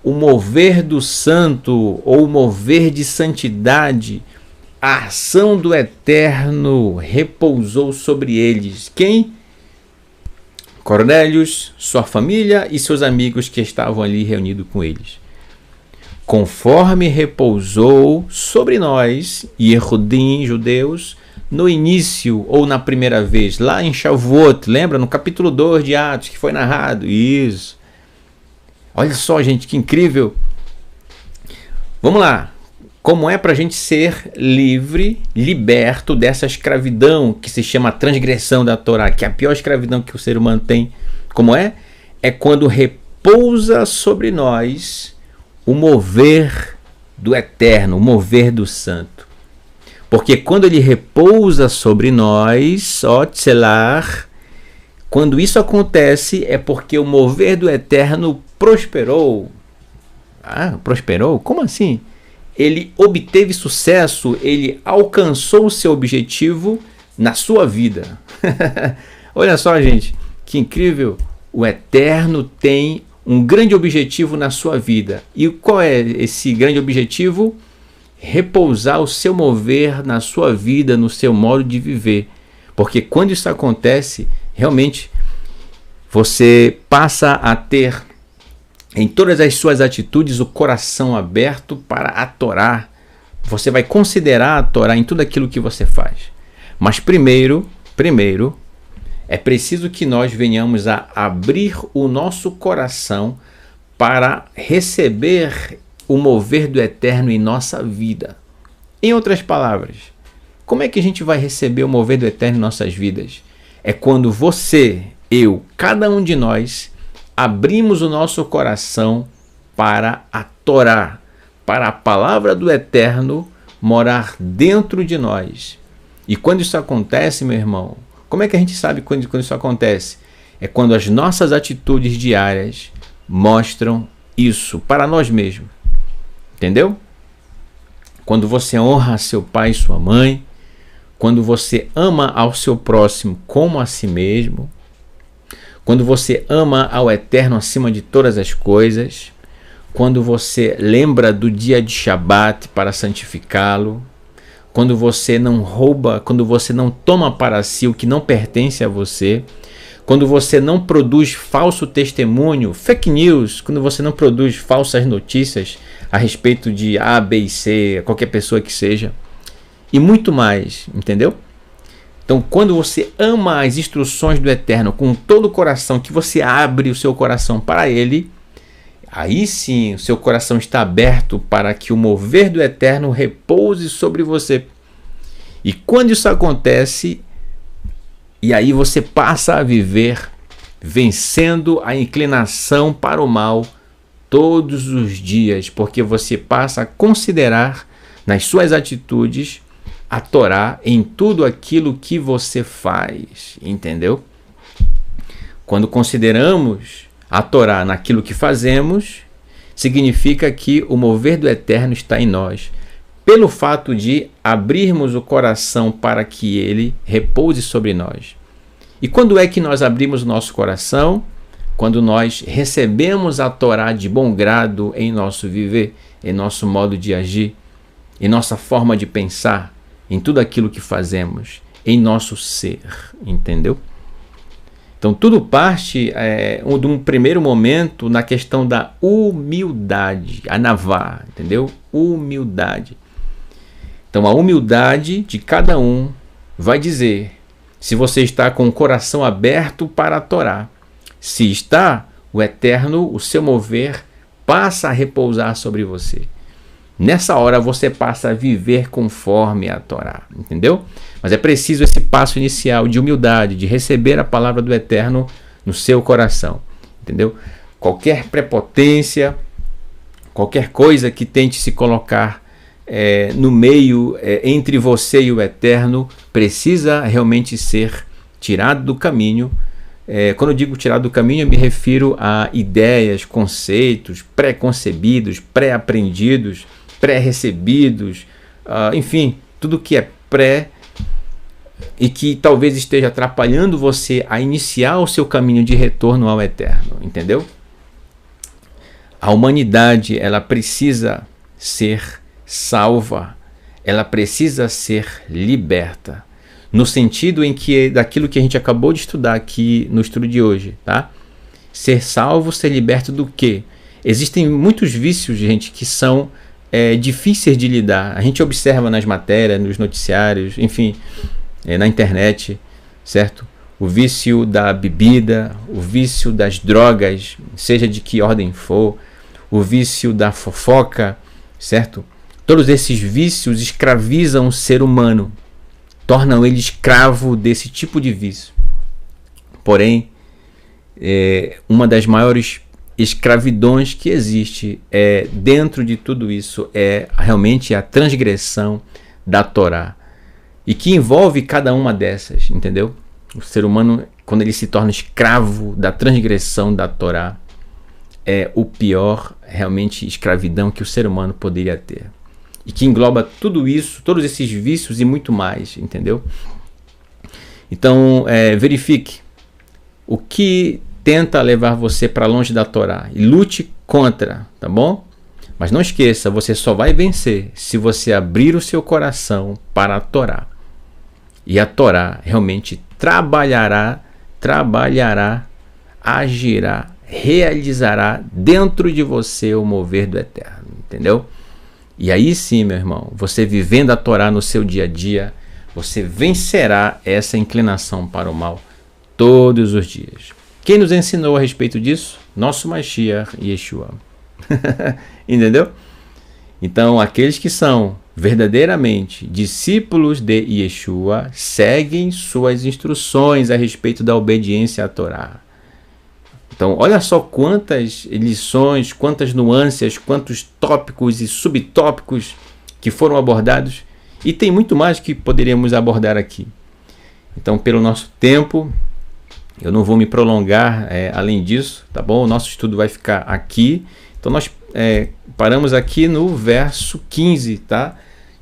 O mover do santo, ou o mover de santidade, a ação do eterno repousou sobre eles. Quem? Cornélios, sua família e seus amigos que estavam ali reunidos com eles. Conforme repousou sobre nós, Yehudim, judeus, no início ou na primeira vez, lá em Shavuot, lembra? No capítulo 2 de Atos, que foi narrado. Isso. Olha só, gente, que incrível. Vamos lá. Como é para a gente ser livre, liberto dessa escravidão que se chama transgressão da Torá, que é a pior escravidão que o ser humano tem. Como é? É quando repousa sobre nós o mover do eterno, o mover do santo. Porque quando ele repousa sobre nós, ó tselar, quando isso acontece é porque o mover do eterno prosperou. Ah, prosperou? Como assim? Ele obteve sucesso, ele alcançou o seu objetivo na sua vida. Olha só, gente, que incrível. O eterno tem um grande objetivo na sua vida. E qual é esse grande objetivo? Repousar o seu mover na sua vida, no seu modo de viver. Porque quando isso acontece, realmente você passa a ter em todas as suas atitudes o coração aberto para a Torá. Você vai considerar a Torá em tudo aquilo que você faz. Mas primeiro, é preciso que nós venhamos a abrir o nosso coração para receber o mover do eterno em nossa vida. Em outras palavras, como é que a gente vai receber o mover do eterno em nossas vidas? É quando você, eu, cada um de nós abrimos o nosso coração para a Torá, para a palavra do eterno morar dentro de nós. E quando isso acontece, meu irmão, como é que a gente sabe quando isso acontece? É quando as nossas atitudes diárias mostram isso para nós mesmos. Entendeu? Quando você honra seu pai e sua mãe, quando você ama ao seu próximo como a si mesmo, quando você ama ao eterno acima de todas as coisas, quando você lembra do dia de Shabat para santificá-lo, quando você não rouba, quando você não toma para si o que não pertence a você, quando você não produz falso testemunho, fake news, quando você não produz falsas notícias a respeito de A, B e C, qualquer pessoa que seja, e muito mais, entendeu? Então, quando você ama as instruções do Eterno com todo o coração, que você abre o seu coração para Ele, aí sim o seu coração está aberto para que o mover do Eterno repouse sobre você. E quando isso acontece, e aí você passa a viver vencendo a inclinação para o mal todos os dias, porque você passa a considerar nas suas atitudes a Torá em tudo aquilo que você faz, entendeu? Quando consideramos a Torá naquilo que fazemos, significa que o mover do Eterno está em nós, pelo fato de abrirmos o coração para que ele repouse sobre nós. E quando é que nós abrimos o nosso coração? Quando nós recebemos a Torá de bom grado em nosso viver, em nosso modo de agir, em nossa forma de pensar, em tudo aquilo que fazemos, em nosso ser, entendeu? Então tudo parte de um primeiro momento na questão da humildade, a navá, entendeu? Humildade. Então a humildade de cada um vai dizer se você está com o coração aberto para a Torá. Se está, o Eterno, o seu mover, passa a repousar sobre você. Nessa hora você passa a viver conforme a Torá, entendeu? Mas é preciso esse passo inicial de humildade, de receber a palavra do Eterno no seu coração, entendeu? Qualquer prepotência, qualquer coisa que tente se colocar no meio entre você e o Eterno, precisa realmente ser tirado do caminho. Quando eu digo tirado do caminho, eu me refiro a ideias, conceitos pré-concebidos, pré-aprendidos, pré-recebidos, enfim, tudo que é pré e que talvez esteja atrapalhando você a iniciar o seu caminho de retorno ao Eterno, entendeu? A humanidade, ela precisa ser salva, ela precisa ser liberta, no sentido em que daquilo que a gente acabou de estudar aqui no estudo de hoje, tá? Ser salvo, ser liberto do quê? Existem muitos vícios, gente, que são difíceis de lidar. A gente observa nas matérias, nos noticiários, enfim, na internet, certo? O vício da bebida, o vício das drogas, seja de que ordem for, o vício da fofoca, certo? Todos esses vícios escravizam o ser humano, tornam ele escravo desse tipo de vício. Porém, uma das maiores escravidões que existe dentro de tudo isso é realmente a transgressão da Torá, e que envolve cada uma dessas, entendeu? O ser humano, quando ele se torna escravo da transgressão da Torá, é o pior realmente escravidão que o ser humano poderia ter, e que engloba tudo isso, todos esses vícios e muito mais, entendeu? Então, verifique o que tenta levar você para longe da Torá e lute contra, tá bom? Mas não esqueça, você só vai vencer se você abrir o seu coração para a Torá. E a Torá realmente trabalhará, agirá, realizará dentro de você o mover do Eterno, entendeu? E aí sim, meu irmão, você vivendo a Torá no seu dia a dia, você vencerá essa inclinação para o mal todos os dias. Quem nos ensinou a respeito disso? Nosso Mashiach Yeshua. Entendeu? Então, aqueles que são verdadeiramente discípulos de Yeshua seguem suas instruções a respeito da obediência à Torá. Então, olha só quantas lições, quantas nuances, quantos tópicos e subtópicos que foram abordados, e tem muito mais que poderíamos abordar aqui. Então, pelo nosso tempo, eu não vou me prolongar além disso, tá bom? O nosso estudo vai ficar aqui. Então, nós paramos aqui no verso 15, tá?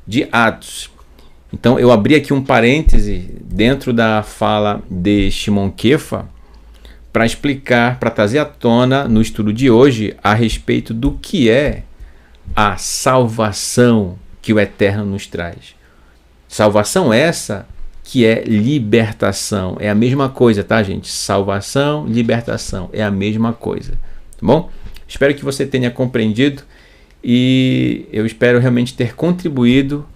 De Atos. Então, eu abri aqui um parêntese dentro da fala de Shimon Kefa para explicar, para trazer à tona no estudo de hoje a respeito do que é a salvação que o Eterno nos traz. Salvação essa que é libertação. É a mesma coisa, tá, gente? Salvação, libertação, é a mesma coisa. Tá bom? Espero que você tenha compreendido e eu espero realmente ter contribuído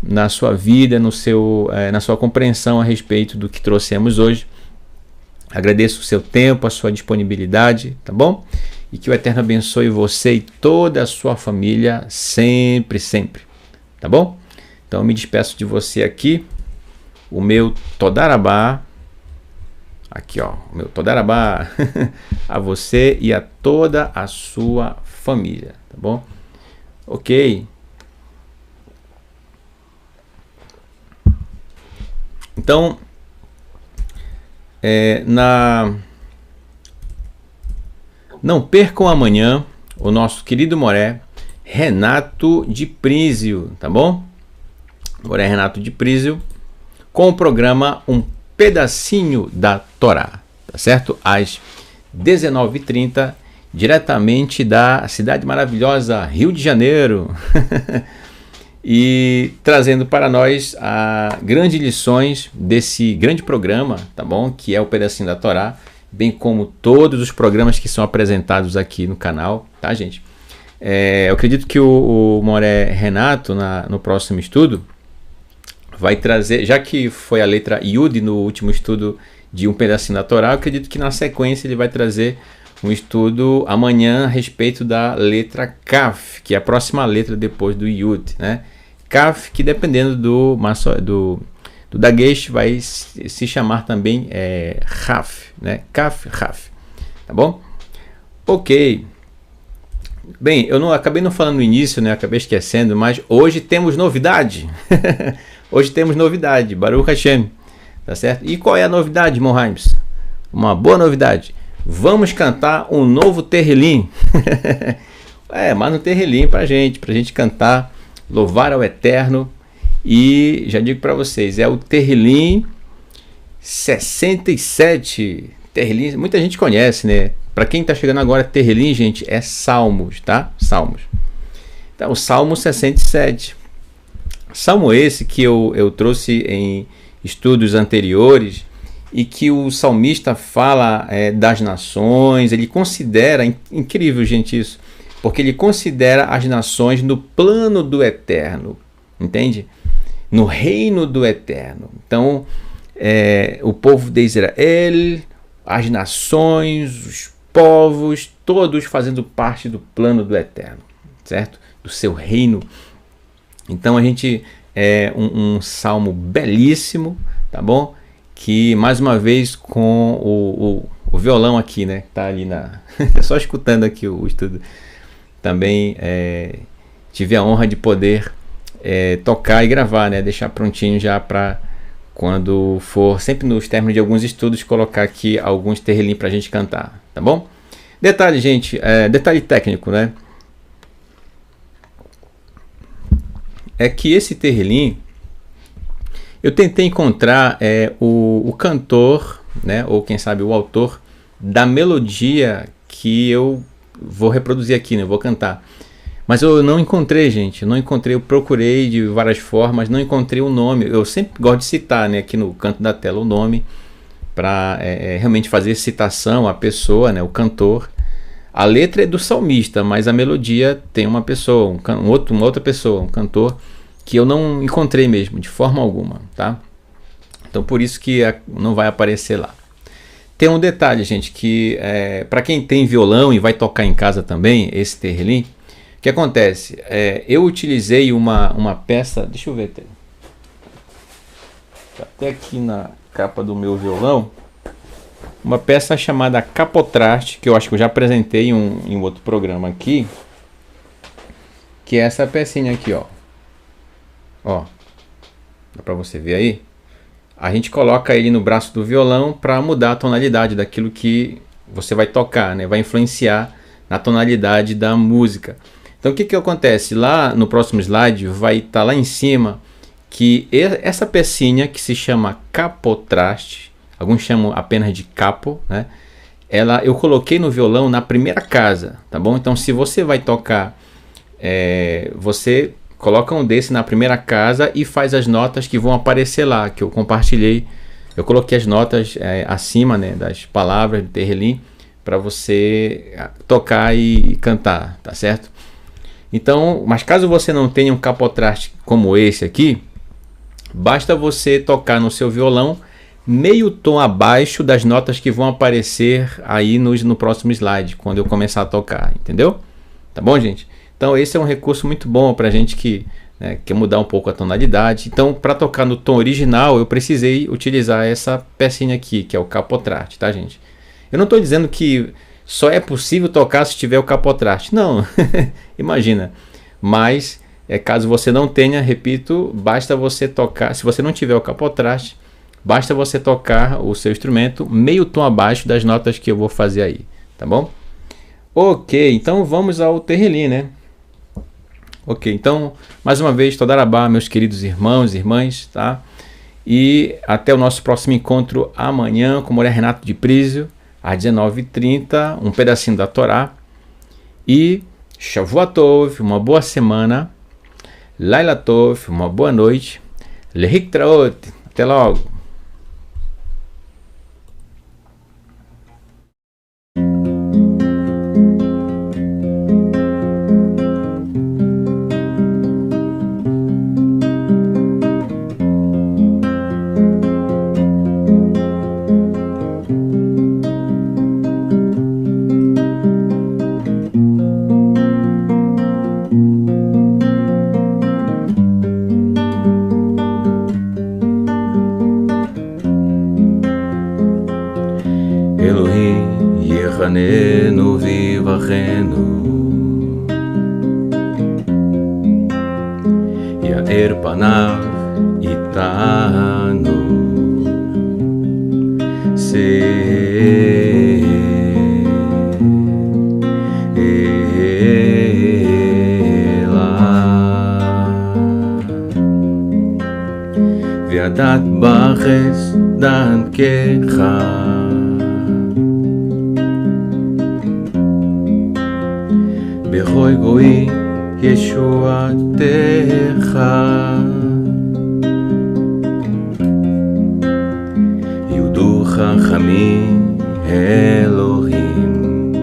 na sua vida, na sua compreensão a respeito do que trouxemos hoje. Agradeço o seu tempo, a sua disponibilidade, tá bom? E que o Eterno abençoe você e toda a sua família sempre, sempre, tá bom? Então eu me despeço de você aqui. O meu Todarabá, aqui ó, o meu Todarabá a você e a toda a sua família, tá bom? Ok. Então, não percam amanhã o nosso querido Moré Renato de Prísio, tá bom? Moré Renato de Prísio, com o programa Um Pedacinho da Torá, tá certo? Às 19h30, diretamente da cidade maravilhosa Rio de Janeiro. E trazendo para nós grandes lições desse grande programa, tá bom? Que é o Pedacinho da Torá, bem como todos os programas que são apresentados aqui no canal, tá, gente? Eu acredito que o Moré Renato, no próximo estudo, vai trazer, já que foi a letra Yud no último estudo de Um Pedacinho da Torá, eu acredito que na sequência ele vai trazer um estudo amanhã a respeito da letra Kaf, que é a próxima letra depois do Yud, né? Kaf, que dependendo do Dagesh vai se chamar também Raf, né? Kaf, Raf, tá bom? Ok. Bem, eu acabei não falando no início, né? Acabei esquecendo, mas hoje temos novidade. Hoje temos novidade, Baruch Hashem, tá certo? E qual é a novidade, Monheims? Uma boa novidade. Vamos cantar um novo Terrilim. Mais um Terrilim pra gente cantar, louvar ao Eterno. E já digo para vocês, é o Terrilim 67. Terrilim, muita gente conhece, né? Para quem está chegando agora, Terrilim, gente, é Salmos, tá? Salmos. Então, o Salmo 67. Salmo esse que eu trouxe em estudos anteriores e que o salmista fala das nações. Ele considera, incrível, gente, isso, porque ele considera as nações no plano do Eterno, entende? No reino do Eterno. Então, o povo de Israel, as nações, os povos, todos fazendo parte do plano do Eterno, certo? Do seu reino. Então a gente um salmo belíssimo, tá bom? Que mais uma vez com o violão aqui, né? Tá ali só escutando aqui o estudo. Também tive a honra de poder tocar e gravar, né? Deixar prontinho já para quando for, sempre nos términos de alguns estudos, colocar aqui alguns Terrilim pra gente cantar, tá bom? Detalhe, gente, detalhe técnico, né? É que esse Terrilim, eu tentei encontrar o cantor, né? Ou quem sabe o autor da melodia que eu vou reproduzir aqui, né? Vou cantar. Mas eu não encontrei, gente, eu procurei de várias formas, não encontrei o nome. Eu sempre gosto de citar, né, aqui no canto da tela o nome, para realmente fazer citação à pessoa, né, o cantor. A letra é do salmista, mas a melodia tem uma pessoa, uma outra pessoa, um cantor, que eu não encontrei mesmo, de forma alguma, tá? Então por isso que não vai aparecer lá. Tem um detalhe, gente, que para quem tem violão e vai tocar em casa também, esse Terrilim, o que acontece? Eu utilizei uma peça, deixa eu ver, até aqui na capa do meu violão, uma peça chamada capotraste, que eu acho que eu já apresentei em um outro programa aqui, que é essa pecinha aqui, ó. Dá pra você ver aí? A gente coloca ele no braço do violão para mudar a tonalidade daquilo que você vai tocar, né? Vai influenciar na tonalidade da música. Então o que acontece? Lá no próximo slide vai estar lá em cima que essa pecinha que se chama capotraste, alguns chamam apenas de capo, né? Eu coloquei no violão na primeira casa, tá bom? Então se você vai tocar, você coloca um desse na primeira casa e faz as notas que vão aparecer lá, que eu compartilhei. Eu coloquei as notas acima, né, das palavras do Terrilim para você tocar e cantar, tá certo? Então, mas caso você não tenha um capotraste como esse aqui, basta você tocar no seu violão meio tom abaixo das notas que vão aparecer aí no próximo slide, quando eu começar a tocar, entendeu? Tá bom, gente? Então esse é um recurso muito bom para gente que quer mudar um pouco a tonalidade. Então, para tocar no tom original, eu precisei utilizar essa pecinha aqui, que é o capotraste, tá, gente? Eu não estou dizendo que só é possível tocar se tiver o capotraste, não. Imagina. Mas, caso você não tenha, repito, basta você tocar. Se você não tiver o capotraste, basta você tocar o seu instrumento meio tom abaixo das notas que eu vou fazer aí, tá bom? Ok, então vamos ao Terrilim, né? Ok, então, mais uma vez, Todarabá, meus queridos irmãos e irmãs, tá? E até o nosso próximo encontro amanhã com o Moré Renato de Prísio, às 19h30, um pedacinho da Torá. E Shavua Tov, uma boa semana. Laila Tov, uma boa noite. Lehik Traot, até logo. יחננו ויברכנו, יאר פניו איתנו, וידעת בחסדן דרכך, בכל גוי ישועתך, יודו חכמים אלוהים,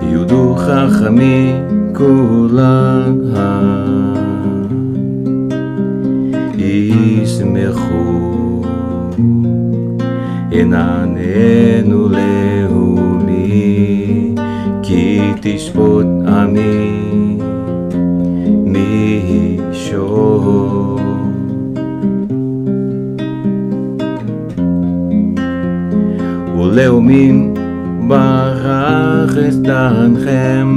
יודו חכמים כולם, ישמחו עננינו לאומי, כי תשפוט עמי מישור. ולאומים ברך חסדנכם,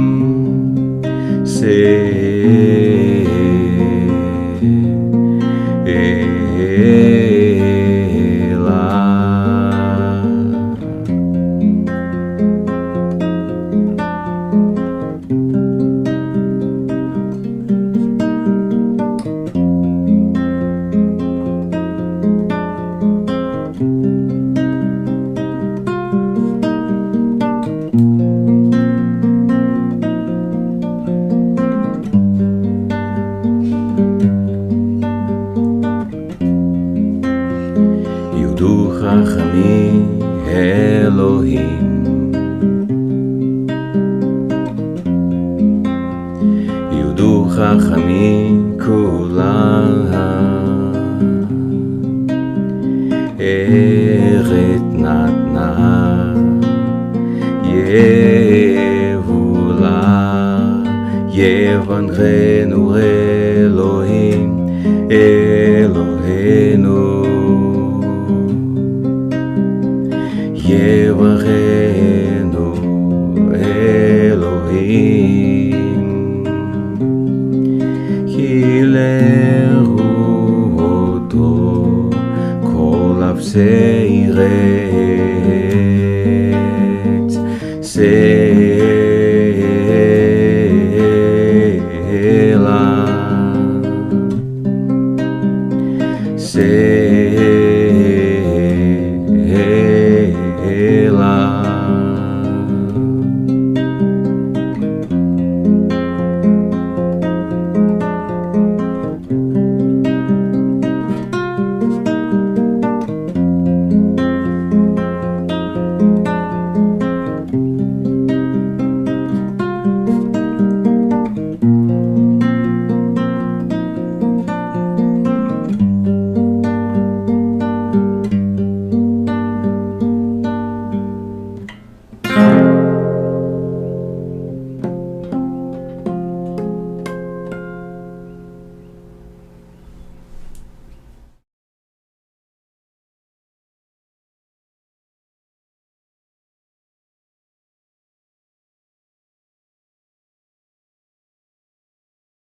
יודו חכמים אלוהים, יודו חכמים כולם, ארץ נתנה יבולה, יברכנו אלוהים אלוהינו, יברכנו אלוהים, הילרו אותו כל אפסי